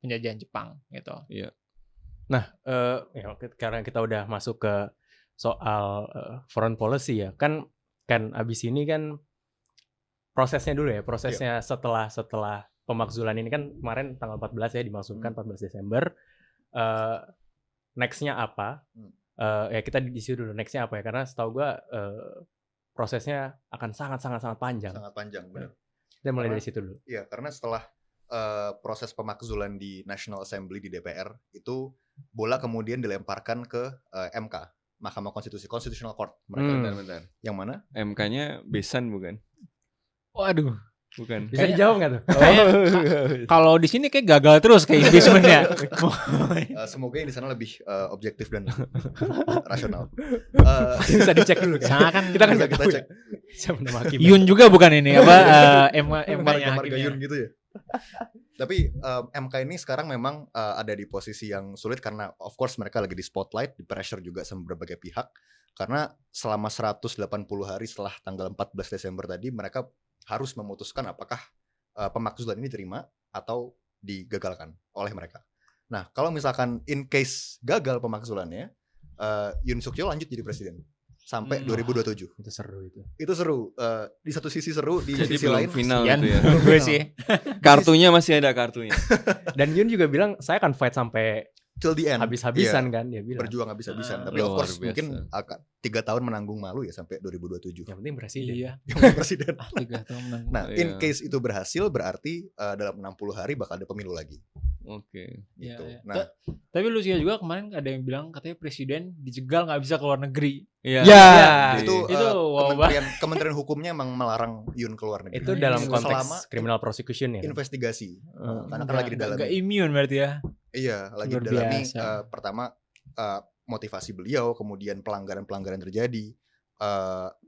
penjajahan Jepang gitu. Iya. Nah, karena kita udah masuk ke soal foreign policy ya, kan abis ini kan prosesnya dulu ya, prosesnya setelah pemakzulan ini kan kemarin tanggal 14 ya dimaksudkan 14 Desember. Nextnya apa? Ya kita di situ dulu nextnya apa ya, karena setahu gue prosesnya akan sangat panjang. Sangat panjang, benar. Dan mulai dari situ dulu. Iya, karena setelah proses pemakzulan di National Assembly di DPR itu bola kemudian dilemparkan ke MK, Mahkamah Konstitusi, Constitutional Court mereka. Bentar. Yang mana? MK-nya besan bukan? Waduh. Bukan. Bisa dijawab nggak tuh? Kalau di sini kayak gagal terus kayak impeachment-nya. Semoga yang di sana lebih objektif dan rasional. Bisa dicek dulu kan. Sana kan Kita cek. Siapa nama hakim? Yun juga bukan ini apa MK-nya Marga Yun gitu ya. Tapi MK ini sekarang memang ada di posisi yang sulit karena of course mereka lagi di spotlight, di pressure juga sama berbagai pihak. Karena selama 180 hari setelah tanggal 14 Desember tadi mereka harus memutuskan apakah pemakzulan ini diterima atau digagalkan oleh mereka. Nah, kalau misalkan in case gagal pemakzulannya, Yoon Suk Yeol lanjut jadi presiden sampai 2027. Itu seru itu. Itu seru. Di satu sisi seru, di Jadi sisi belum lain final Sekian. itu ya. Gue sih. Kartunya masih ada kartunya. Dan Yun juga bilang saya akan fight sampai till the end. habis-habisan Iya, kan dia bilang. berjuang habis-habisan. Tapi luar of course biasa. mungkin akan 3 tahun menanggung malu ya sampai 2027. Yang penting presiden. Iya. Yang presiden. 3 tahun menang. Nah, Iya. in case itu berhasil berarti dalam 60 hari bakal ada pemilu lagi. Oke. Iya, Gitu. iya. Nah, Tapi lu juga kemarin ada yang bilang katanya presiden dijegal nggak bisa keluar negeri. Iya. Ya. itu Itu wow Kementerian Hukumnya emang melarang Yun keluar negeri. Itu dalam Selama konteks criminal prosecution ya. investigasi. Karena kan Nggak- lagi di dalam. nggak immune berarti ya. Iya, lagi Luar didalami biasa. pertama motivasi beliau, kemudian pelanggaran-pelanggaran terjadi,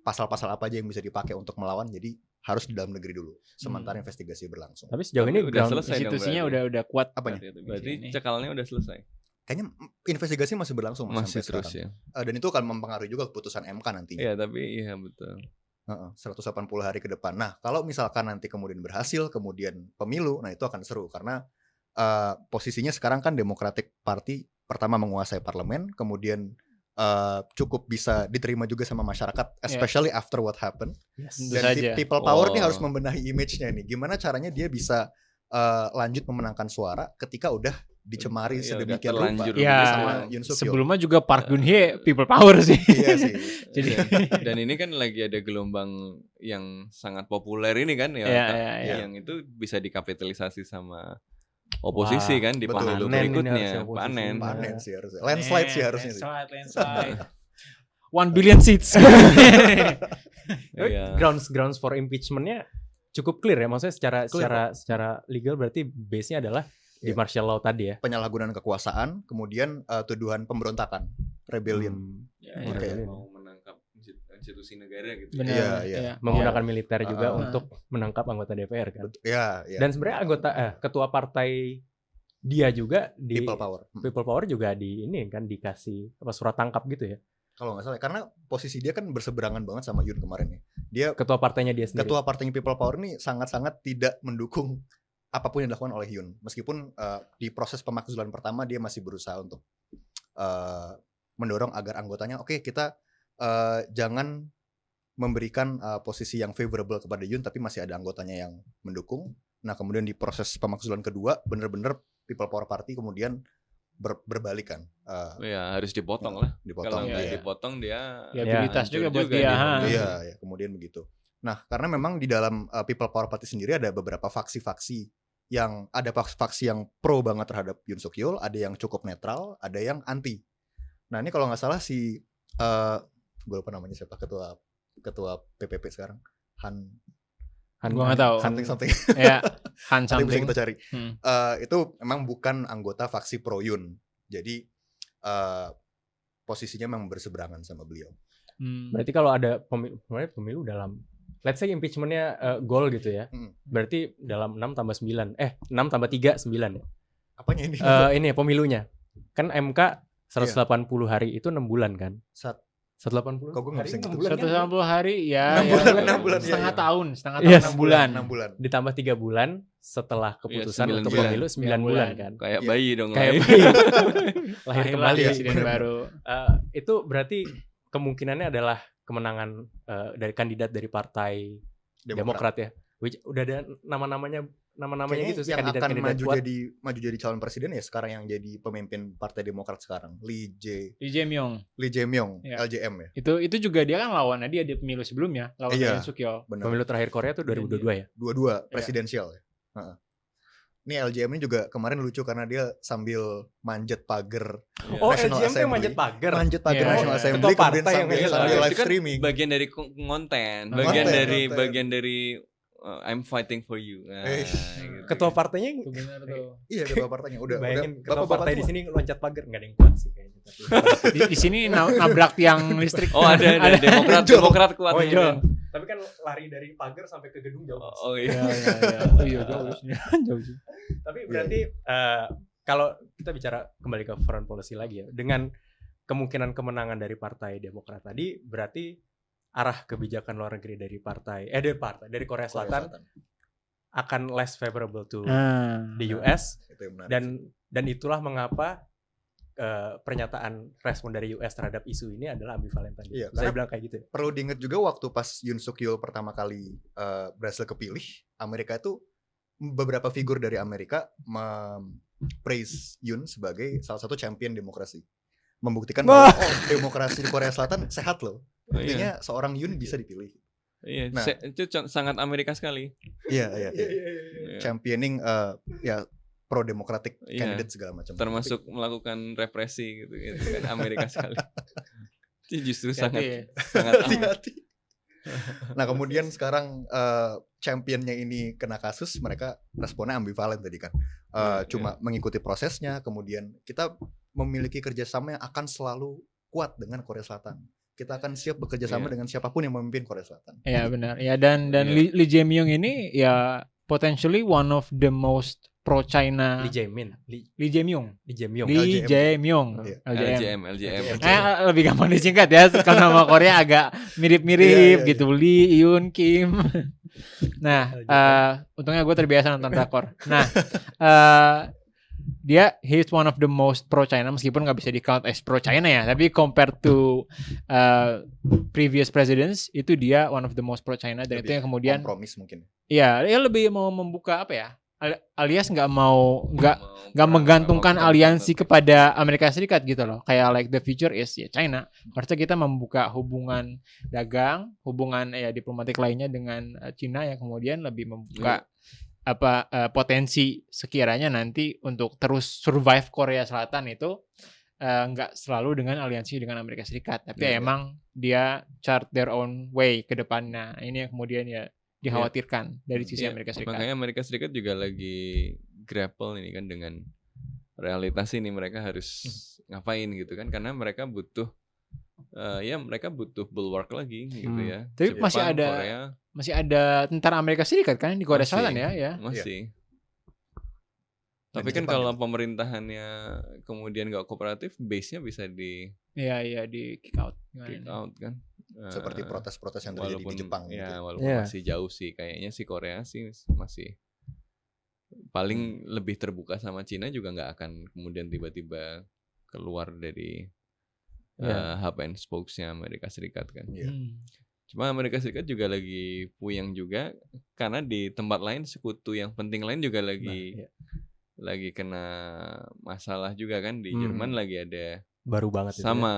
pasal-pasal apa aja yang bisa dipakai untuk melawan. Jadi harus di dalam negeri dulu. Sementara investigasi berlangsung. Tapi sejauh ini Udah ground- selesai dong Institusinya berarti. udah kuat. Apanya? Berarti Ini. cekalnya udah selesai. Kayaknya investigasi masih berlangsung Mas, Masih sampai terus sekarang. ya. Dan itu akan mempengaruhi juga keputusan MK nantinya. Iya, tapi iya betul. 180 hari ke depan. Nah, kalau misalkan nanti kemudian berhasil, kemudian pemilu, nah itu akan seru karena posisinya sekarang kan Democratic Party pertama menguasai parlemen, kemudian cukup bisa diterima juga sama masyarakat, especially after what happened. Yes. Tentu Dan saja. people power ini Oh. harus membenahi image-nya nih. Gimana caranya dia bisa lanjut memenangkan suara ketika udah dicemari Iya, sedemikian udah rupa terlanjur Ya, sama Yoon Suk Yeol. sebelumnya juga Park Geun Hye people power sih. Iya sih. Jadi Dan ini kan lagi ada gelombang yang sangat populer ini kan ya, Iya, Kak, iya, iya. yang itu bisa dikapitalisasi sama oposisi Wah, kan di betul. pemilu Panen ini berikutnya. harusnya oposisi. Panen. Panen sih harusnya. Landslide sih harusnya sih. Landslide. 1 billion seats. Iya. Grounds for impeachment-nya cukup clear ya. Maksudnya Clear. secara legal berarti base-nya adalah di Iya. martial law tadi ya. Penyalahgunaan kekuasaan, kemudian tuduhan pemberontakan, rebellion. Iya, Oke. iya. Mau menangkap institusi negara gitu. Benar. Iya, iya. Menggunakan militer juga Ah. untuk menangkap anggota DPR kan. Ya, ya. Dan sebenarnya ketua partai dia juga di People power. People Power juga di ini kan dikasih surat tangkap gitu ya. Kalau nggak salah, karena posisi dia kan berseberangan banget sama Yoon kemarin ya. Dia Ketua partainya dia sendiri. ketua partainya People Power ini sangat-sangat tidak mendukung apapun yang dilakukan oleh Yoon. Meskipun di proses pemakzulan pertama dia masih berusaha untuk mendorong agar anggotanya, oke, kita jangan memberikan posisi yang favorable kepada Yoon, tapi masih ada anggotanya yang mendukung. Nah, kemudian di proses pemakzulan kedua, benar-benar People Power Party kemudian berbalik kan. Ya harus dipotong lah. Dipotong. Kalau nggak Iya. dipotong dia Liabilitas hancur juga buat dia, di ha. pemilu. Iya, ya, kemudian begitu. Nah, karena memang di dalam People Power Party sendiri ada beberapa faksi-faksi yang ada faksi yang pro banget terhadap Yoon Suk Yeol, ada yang cukup netral, ada yang anti. Nah, ini kalau nggak salah si gue lupa namanya siapa, ketua PPP sekarang, Gua nggak tahu. something Ya, Han nanti bisa something. kita cari. Hmm. Itu memang bukan anggota faksi pro Yoon, jadi posisinya memang berseberangan sama beliau. Berarti kalau ada pemilu dalam let's say impeachment-nya goal gitu ya. Berarti dalam 6 tambah 9. 6 tambah 3 9 ya. Apanya ini? Ini pemilunya. Kan MK 180 hari itu 6 bulan kan? 180 Kok gue nggak bisa gitu? 180 hari ya, 6 ya, bulan, ya, 6 bulan, iya, setengah iya. tahun, setengah Yes. tahun 6 bulan. 6 bulan. Ditambah 3 bulan setelah keputusan 9 untuk bulan. pemilu 9 bulan kan. Kayak Iya. bayi dong. Kayak lahir. bayi. Lahir Lahirlah kembali. presiden baru. Itu berarti kemungkinannya adalah kemenangan dari kandidat dari partai Demokrat ya. Udah ada nama-namanya Kayaknya gitu yang akan kandidat kuat. maju jadi calon presiden ya sekarang yang jadi pemimpin Partai Demokrat sekarang, Lee Jae-myung. Ya. LJM ya. Itu juga dia kan lawannya dia di pemilu sebelumnya, lawan Yoon Suk Yeol. Benar. Pemilu terakhir Korea tuh 2022 ya. Dua presidensial ya. Ini LJM ini juga kemarin lucu karena dia sambil manjat pagar Oh, National LJM tuh yang Assembly. manjat pagar. National Assembly Ketua kemudian partai yang sambil manjat pagar. live Itu kan streaming. bagian dari konten, bagian dari I'm fighting for you. Nah, gitu. Ketua partainya Itu benar tuh. Iya, ketua partainya udah bayangin ketua bapak-bapak partai di tua. sini loncat pagar enggak ada yang kuat sih kayaknya. Di sini nabrak tiang listrik. Oh, ada Demokrat kuat nih. Jol. Dan- Tapi kan lari dari pagar sampai ke gedung jauh. Oh iya. Iya, jauh sih. Tapi berarti kalau kita bicara kembali ke foreign policy lagi ya, dengan kemungkinan kemenangan dari Partai Demokrat tadi, berarti arah kebijakan luar negeri dari dari Korea Selatan akan less favorable to the US, Itu yang menarik. dan itulah mengapa pernyataan respon dari US terhadap isu ini adalah ambivalen tadi. Iya, Saya karena bilang kayak gitu ya. perlu diingat juga waktu pas Yoon Suk Yeol pertama kali berhasil kepilih, Amerika itu beberapa figur dari Amerika praise Yoon sebagai salah satu champion demokrasi. Membuktikan bahwa demokrasi di Korea Selatan sehat loh. Oh, iya. Artinya seorang Yoon bisa dipilih. Iya, Nah. itu sangat Amerika sekali. Iya. Iya. Championing ya pro democratic Iya. candidate segala macam. Termasuk melakukan represi gitu kan Amerika sekali. Itu justru Hati-hati sangat Hati-hati. Nah kemudian sekarang championnya ini kena kasus, mereka responnya ambivalen tadi kan. Cuma mengikuti prosesnya, kemudian kita memiliki kerjasama yang akan selalu kuat dengan Korea Selatan. Kita akan siap bekerja sama dengan siapapun yang memimpin Korea Selatan. Iya benar. Ya dan Lee Jae-myung ini ya potentially one of the most pro China. Lee Jae-myung. Lee Jae-myung. LJM. Lebih gampang disingkat ya. Kalau nama Korea agak mirip-mirip gitu. Lee, Yoon, Kim. Nah, untungnya gue terbiasa nonton drakor. Nah, he's one of the most pro China meskipun nggak bisa di count as pro China ya, tapi compared to previous presidents itu dia one of the most pro China dan Lebih itu yang kemudian kompromis mungkin. ya lebih mau membuka apa ya, alias nggak menggantungkan aliansi kepada Amerika Serikat gitu loh, kayak like the future is ya China, harusnya kita membuka hubungan dagang, hubungan ya diplomatik lainnya dengan China yang kemudian lebih membuka potensi sekiranya nanti untuk terus survive Korea Selatan itu nggak selalu dengan aliansi dengan Amerika Serikat, tapi emang dia chart their own way ke depannya. Ini yang kemudian ya dikhawatirkan dari sisi Amerika Serikat. Makanya Amerika Serikat juga lagi grapple ini kan dengan realitas ini, mereka harus ngapain gitu kan, karena mereka butuh bulwark lagi gitu ya. Tapi Jepang, masih ada tentara Amerika Serikat kan di Korea Selatan ya. Masih. Tapi kan kalau pemerintahannya kemudian nggak kooperatif, base-nya bisa di kick out. kick out kan. Seperti protes-protes yang terjadi di Jepang. Walaupun masih jauh sih, kayaknya sih Korea sih masih paling lebih terbuka sama Cina juga nggak akan kemudian tiba-tiba keluar dari hub and spokes-nya Amerika Serikat kan. Cuma Amerika Serikat juga lagi puyeng juga karena di tempat lain sekutu yang penting lain juga lagi kena masalah juga kan. Di Jerman lagi ada baru banget sama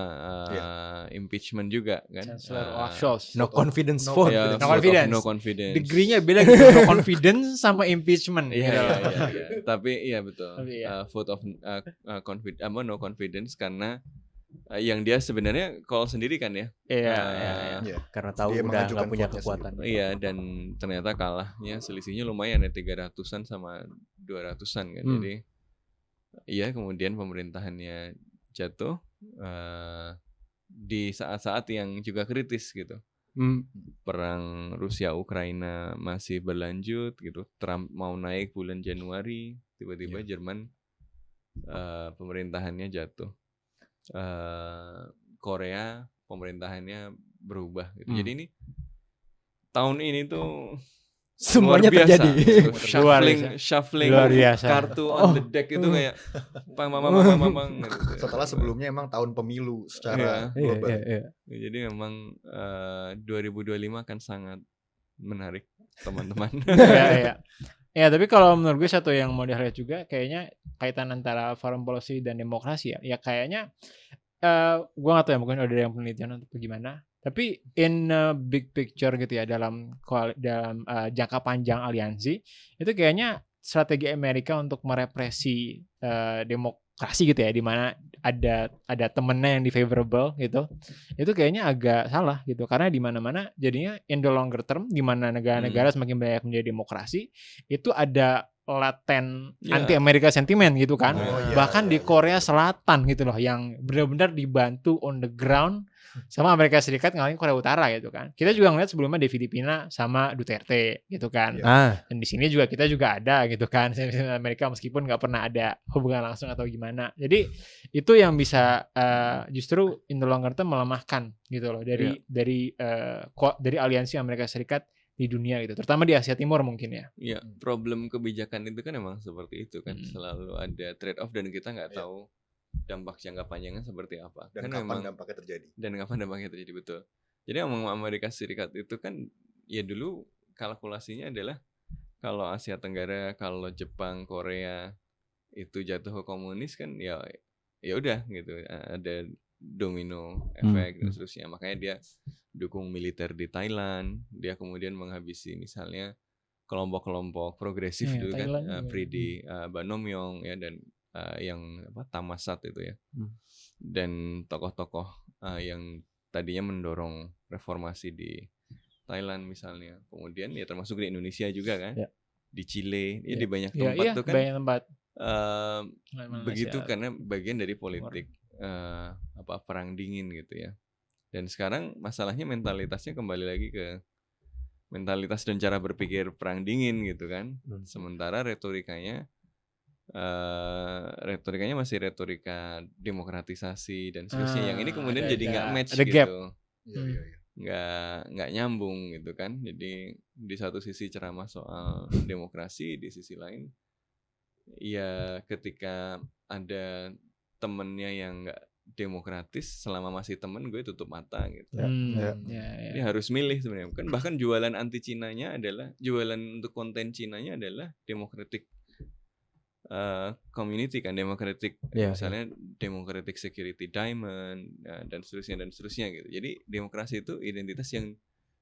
impeachment juga kan. No confidence vote. No confidence. Degree-nya beda gitu. No confidence sama impeachment. Iya. Tapi iya betul. Vote of no confidence karena yang dia sebenarnya call sendiri kan ya. Karena tahu udah nggak punya kekuatan. Iya, dan ternyata kalahnya selisihnya lumayan ya, 300-an sama 200-an kan. Jadi kemudian pemerintahannya jatuh di saat-saat yang juga kritis gitu. Perang Rusia Ukraina masih berlanjut gitu. Trump mau naik bulan Januari, tiba-tiba Jerman pemerintahannya jatuh. Korea pemerintahannya berubah gitu. Jadi ini tahun ini tuh semuanya terjadi. Shuffling kartu on the deck itu kayak pang gitu. Setelah sebelumnya emang tahun pemilu secara global. Jadi memang 2025 akan sangat menarik. teman-teman. Iya. Ya, tapi kalau menurut gue satu yang mau di-highlight juga kayaknya kaitan antara foreign policy dan demokrasi ya. Ya kayaknya gue gak tahu ya, mungkin ada yang penelitian atau gimana. Tapi in big picture gitu ya, dalam jangka panjang aliansi, itu kayaknya strategi Amerika untuk merepresi demokrasi gitu ya, di mana ada temennya yang di favorable gitu, itu kayaknya agak salah gitu, karena di mana-mana jadinya in the longer term, di mana negara-negara semakin banyak menjadi demokrasi, itu ada laten anti Amerika sentimen gitu kan. Bahkan di Korea Selatan gitu loh, yang benar-benar dibantu on the ground sama Amerika Serikat ngalahin Korea Utara gitu kan. Kita juga ngeliat sebelumnya di Filipina sama Duterte gitu kan. Dan di sini juga kita juga ada gitu kan, Amerika meskipun nggak pernah ada hubungan langsung atau gimana. Jadi itu yang bisa justru in the longer term melemahkan gitu loh dari aliansi Amerika Serikat di dunia gitu, terutama di Asia Timur mungkin ya. Iya, problem kebijakan itu kan emang seperti itu kan, selalu ada trade off dan kita nggak tahu dampak jangka panjangnya seperti apa. Dan kan kapan dampaknya terjadi. Betul. Jadi emang Amerika Serikat itu kan ya dulu kalkulasinya adalah kalau Asia Tenggara, kalau Jepang, Korea itu jatuh ke komunis kan ya udah gitu, ada domino efek dan seterusnya. Makanya dia dukung militer di Thailand, dia kemudian menghabisi misalnya kelompok-kelompok progresif dulu kan, Fridi Banomyong ya, dan yang Tamasat itu ya, dan tokoh-tokoh yang tadinya mendorong reformasi di Thailand misalnya, kemudian ya termasuk di Indonesia juga kan, di Chile, ya di banyak tempat tuh kan, banyak tempat. Begitu karena bagian dari politik perang dingin gitu ya. Dan sekarang masalahnya mentalitasnya kembali lagi ke mentalitas dan cara berpikir perang dingin gitu kan. Sementara retorikanya masih retorika demokratisasi dan seterusnya. Yang ini kemudian jadi nggak match gitu. Nggak nyambung gitu kan. Jadi di satu sisi ceramah soal demokrasi, di sisi lain ya ketika ada temennya yang nggak demokratis, selama masih temen gue tutup mata gitu. Ini harus milih sebenarnya. Kan bahkan jualan anti Cinanya adalah, jualan untuk konten Cinanya adalah democratic community kan, democratic misalnya democratic security diamond dan seterusnya gitu. Jadi demokrasi itu identitas yang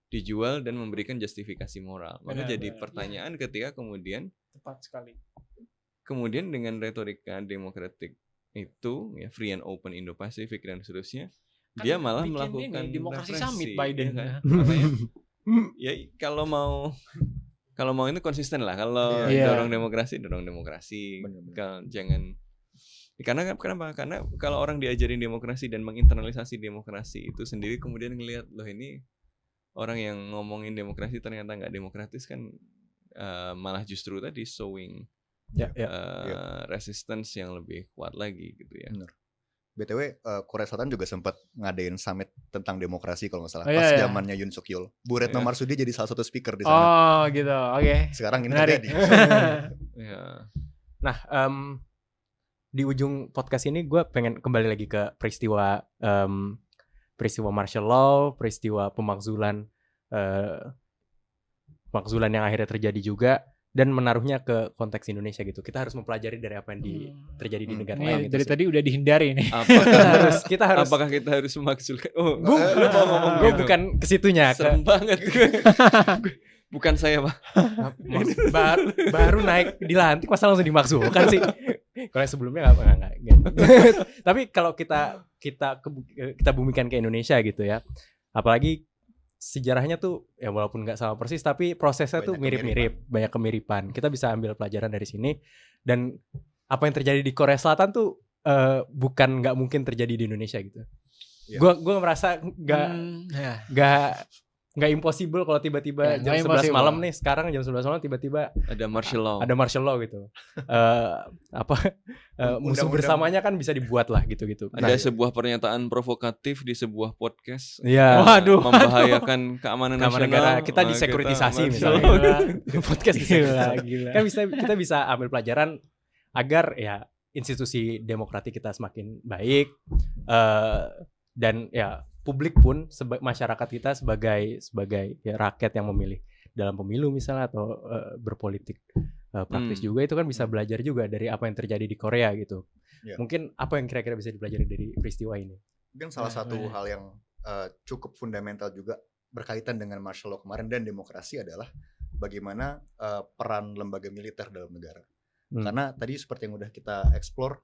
dijual dan memberikan justifikasi moral. Maka jadi pertanyaan ketika kemudian tepat sekali. Kemudian dengan retorika demokratik itu ya, free and open Indo-Pasifik dan seterusnya, kan dia malah melakukan demokrasi summit Biden ya kan? Makanya ya kalau mau itu konsisten lah, kalau dorong demokrasi jangan, karena kenapa? Karena kalau orang diajarin demokrasi dan menginternalisasi demokrasi itu sendiri, kemudian ngelihat loh ini orang yang ngomongin demokrasi ternyata nggak demokratis kan, malah justru tadi showing resistance yang lebih kuat lagi gitu ya. Benar. BTW Korea Selatan juga sempat ngadain summit tentang demokrasi kalau nggak salah, pas zamannya Yoon Suk Yeol. Bu Retno Marsudi jadi salah satu speaker di sana. Oh gitu, oke. Sekarang ini terjadi. Nah, di ujung podcast ini gue pengen kembali lagi ke peristiwa martial law, peristiwa pemakzulan yang akhirnya terjadi juga, dan menaruhnya ke konteks Indonesia gitu. Kita harus mempelajari dari apa yang terjadi di negara lain. Dari tadi udah dihindari nih. Apakah kita harus memaksulkan? Lu mau ngomong gue bukan ke situnya. Serem banget. Bukan saya, Pak. baru naik dilantik masa langsung dimaksulkan sih. Kalau sebelumnya enggak. Tapi kalau kita bumikan ke Indonesia gitu ya. Apalagi sejarahnya tuh ya walaupun nggak sama persis, tapi prosesnya tuh mirip-mirip, banyak kemiripan. Kita bisa ambil pelajaran dari sini, dan apa yang terjadi di Korea Selatan tuh bukan nggak mungkin terjadi di Indonesia gitu. Gue merasa nggak impossible kalau tiba-tiba jam 11 malam nih, sekarang jam 11 malam tiba-tiba ada martial law gitu. Musuh bersamanya kan bisa dibuat lah gitu-gitu. Ada sebuah pernyataan provokatif di sebuah podcast. Waduh. Membahayakan keamanan nasional. Kita disekuritisasi misalnya. Podcast disekuritisasi. Kan kita bisa ambil pelajaran agar ya institusi demokratik kita semakin baik, dan ya publik pun masyarakat kita sebagai ya, rakyat yang memilih. dalam pemilu misalnya atau berpolitik praktis juga, itu kan bisa belajar juga dari apa yang terjadi di Korea gitu. Mungkin apa yang kira-kira bisa dipelajari dari peristiwa ini? Mungkin salah satu hal yang cukup fundamental juga berkaitan dengan martial law kemarin dan demokrasi adalah bagaimana peran lembaga militer dalam negara. Karena tadi seperti yang udah kita explore,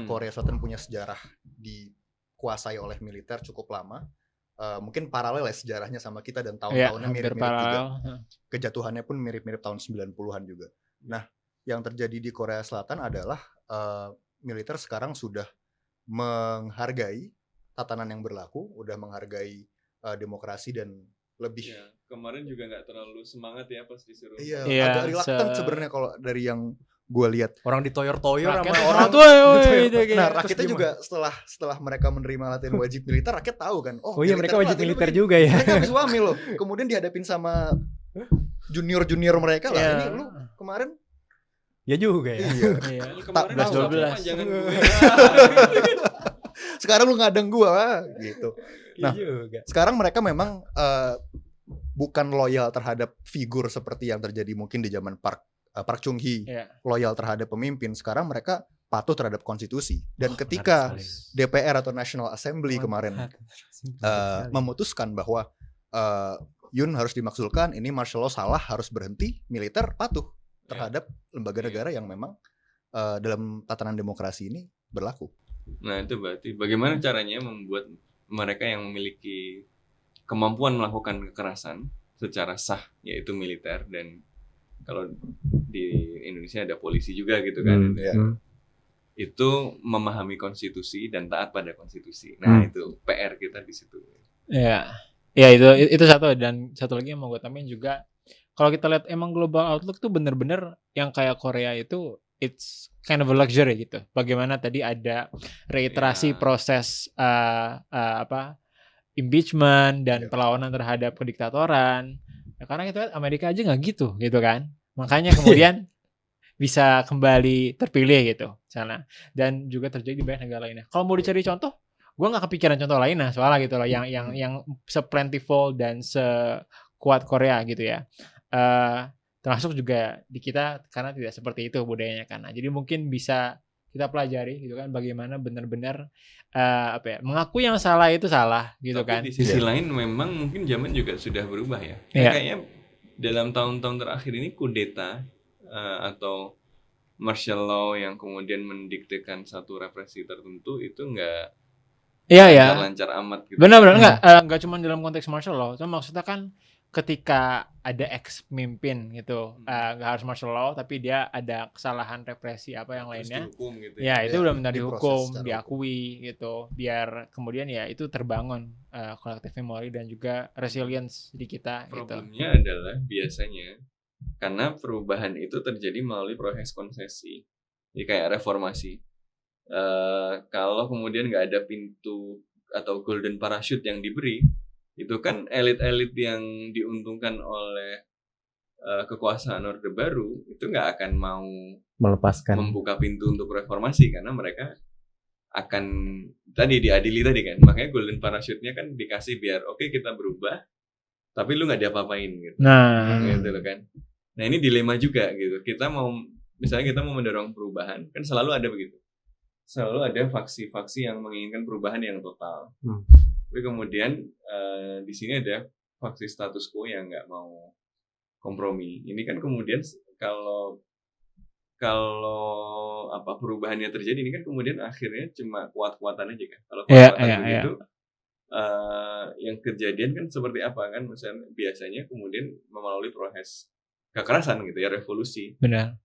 Korea Selatan punya sejarah dikuasai oleh militer cukup lama. Mungkin paralel ya sejarahnya sama kita dan tahun-tahunnya mirip-mirip juga. Kejatuhannya pun mirip-mirip tahun 90-an juga. Nah, yang terjadi di Korea Selatan adalah militer sekarang sudah menghargai tatanan yang berlaku, udah menghargai demokrasi dan lebih. Kemarin juga nggak terlalu semangat ya pas disuruh. Agak reluctant sebenarnya kalau dari yang gue lihat. Orang ditoyor-toyor sama orang tuh. Nah, rakyatnya juga setelah mereka menerima latihan wajib militer, rakyat tahu kan. Oh iya, mereka wajib militer juga ya. Mereka suami loh. Kemudian dihadapin sama junior mereka lah. Ini lu kemarin ya juga ya. Iya. Kemarin 12. Jangan gue. Sekarang lu ngadang gua gitu. Nah, sekarang mereka memang bukan loyal terhadap figur seperti yang terjadi mungkin di zaman Park Chung-hee, loyal terhadap pemimpin. Sekarang mereka patuh terhadap konstitusi. Dan ketika DPR atau National Assembly kemarin memutuskan bahwa Yoon harus dimakzulkan, ini martial law salah, harus berhenti, militer patuh terhadap lembaga negara yang memang dalam tatanan demokrasi ini berlaku. Nah, itu berarti bagaimana caranya membuat mereka yang memiliki kemampuan melakukan kekerasan secara sah, yaitu militer, dan kalau di Indonesia ada polisi juga gitu kan, itu memahami konstitusi dan taat pada konstitusi. Nah, itu PR kita di situ. Ya itu satu, dan satu lagi yang mau gue tambahin juga, kalau kita lihat emang global outlook tuh bener-bener yang kayak Korea itu it's kind of a luxury gitu. Bagaimana tadi ada reiterasi proses impeachment dan perlawanan terhadap kediktatoran. Ya, karena kita lihat Amerika aja nggak gitu kan. Makanya kemudian bisa kembali terpilih gitu sana. Dan juga terjadi di banyak negara lainnya. Kalau mau dicari contoh, gue nggak kepikiran contoh lainnya soalnya gitu loh, yang seplentiful dan sekuat Korea gitu ya. Termasuk juga di kita karena tidak seperti itu budayanya kan. Nah, jadi mungkin bisa kita pelajari gitu kan, bagaimana benar-benar mengakui yang salah itu salah gitu. Tapi kan. Di sisi lain memang mungkin zaman juga sudah berubah ya. Kayaknya dalam tahun-tahun terakhir ini kudeta atau martial law yang kemudian mendiktekan satu represi tertentu itu nggak lancar amat gitu. Benar-benar nggak cuma dalam konteks martial law, cuma maksudnya kan ketika ada ex-pemimpin gitu, nggak harus martial law, tapi dia ada kesalahan represi apa yang lainnya, dihukum gitu itu udah benar dihukum, diakui gitu, biar kemudian ya itu terbangun collective memory dan juga resilience di kita. Problemnya adalah biasanya karena perubahan itu terjadi melalui proses konsesi, jadi kayak reformasi. Kalau kemudian nggak ada pintu atau golden parachute yang diberi, itu kan elit-elit yang diuntungkan oleh kekuasaan Orde Baru itu nggak akan mau membuka pintu untuk reformasi, karena mereka akan tadi diadili tadi kan. Makanya golden parachute-nya kan dikasih biar oke, kita berubah, tapi lu nggak diapa-apain gitu. Gitu loh kan. Nah, ini dilema juga gitu. Misalnya kita mau mendorong perubahan, kan selalu ada begitu. Selalu ada faksi-faksi yang menginginkan perubahan yang total. Tapi kemudian di sini ada faksi status quo yang nggak mau kompromi. Ini kan kemudian kalau perubahannya terjadi, ini kan kemudian akhirnya cuma kuat-kuatan aja kan. Kalau kuat-kuatan begitu, yang kejadian kan seperti apa kan? Misalnya biasanya kemudian melalui proses kekerasan gitu ya, revolusi. Benar.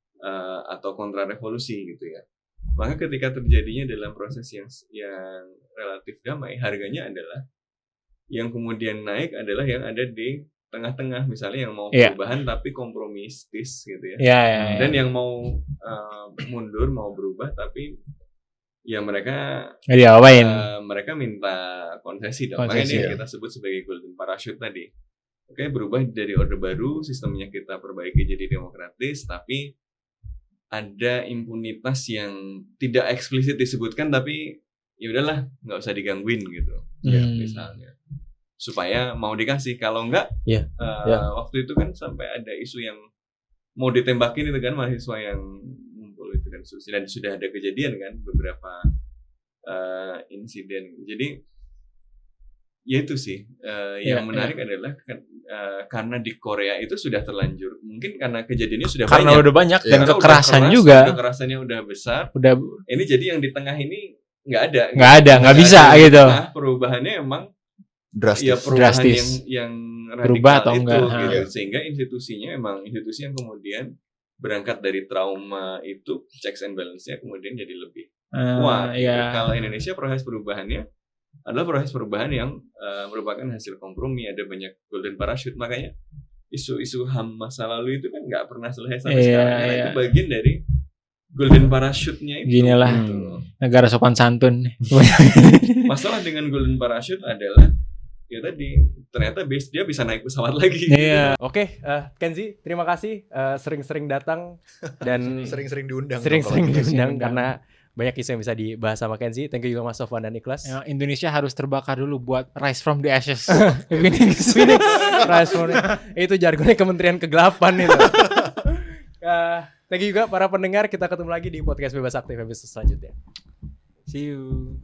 Atau kontra revolusi gitu ya. Maka ketika terjadinya dalam proses yang relatif damai, harganya adalah yang kemudian naik adalah yang ada di tengah-tengah, misalnya yang mau perubahan tapi kompromistis gitu ya. Dan yang mau mundur, mau berubah tapi ya mereka mereka minta konsesi dong. Makanya ini kita sebut sebagai golden parachute tadi. Oke, berubah dari Orde Baru, sistemnya kita perbaiki jadi demokratis, tapi ada impunitas yang tidak eksplisit disebutkan, tapi ya udahlah, nggak usah digangguin gitu, misalnya. supaya mau dikasih. Kalau enggak, Iya. waktu itu kan sampai ada isu yang mau ditembakin itu kan mahasiswa yang ngumpul itu kan, dan sudah ada kejadian kan beberapa insiden. Jadi ya itu sih yang menarik adalah karena di Korea itu sudah terlanjur, mungkin karena kejadiannya sudah Karena banyak, udah banyak dan karena kekerasan udah keras, juga. kekerasannya udah besar. Udah Ini jadi yang di tengah ini nggak ada, nggak bisa ada. gitu. Nah, perubahannya emang Drastis. ya perubahan Drastis. yang Berubah radikal atau itu enggak, gitu. ha. Sehingga institusinya emang institusi yang kemudian berangkat dari trauma itu, checks and balance-nya kemudian jadi lebih kuat gitu. Ya. Kalau Indonesia proses perubahannya adalah proses perubahan yang merupakan hasil kompromi, ada banyak golden parachute. Makanya isu-isu HAM masa lalu itu kan nggak pernah selesai sampai Iya, sekarang. Karena iya. itu bagian dari golden parachute-nya itu. Ginilah. gitu loh. Negara sopan santun. Masalah dengan golden parachute adalah ya tadi ternyata dia bisa naik pesawat lagi. Iya. Oke, Kenzi, terima kasih sering-sering datang dan Sering-sering diundang. sering-sering dong kalau gitu. diundang karena banyak isu yang bisa dibahas sama Kenzi. Thank you juga Mas Sofwan dan Ikhlas. Ya, Indonesia harus terbakar dulu buat rise from the ashes. Phoenix, Rise from the- itu jargonnya Kementerian Kegelapan itu. Thank you juga para pendengar. Kita ketemu lagi di podcast Bebas Aktif episode selanjutnya. See you.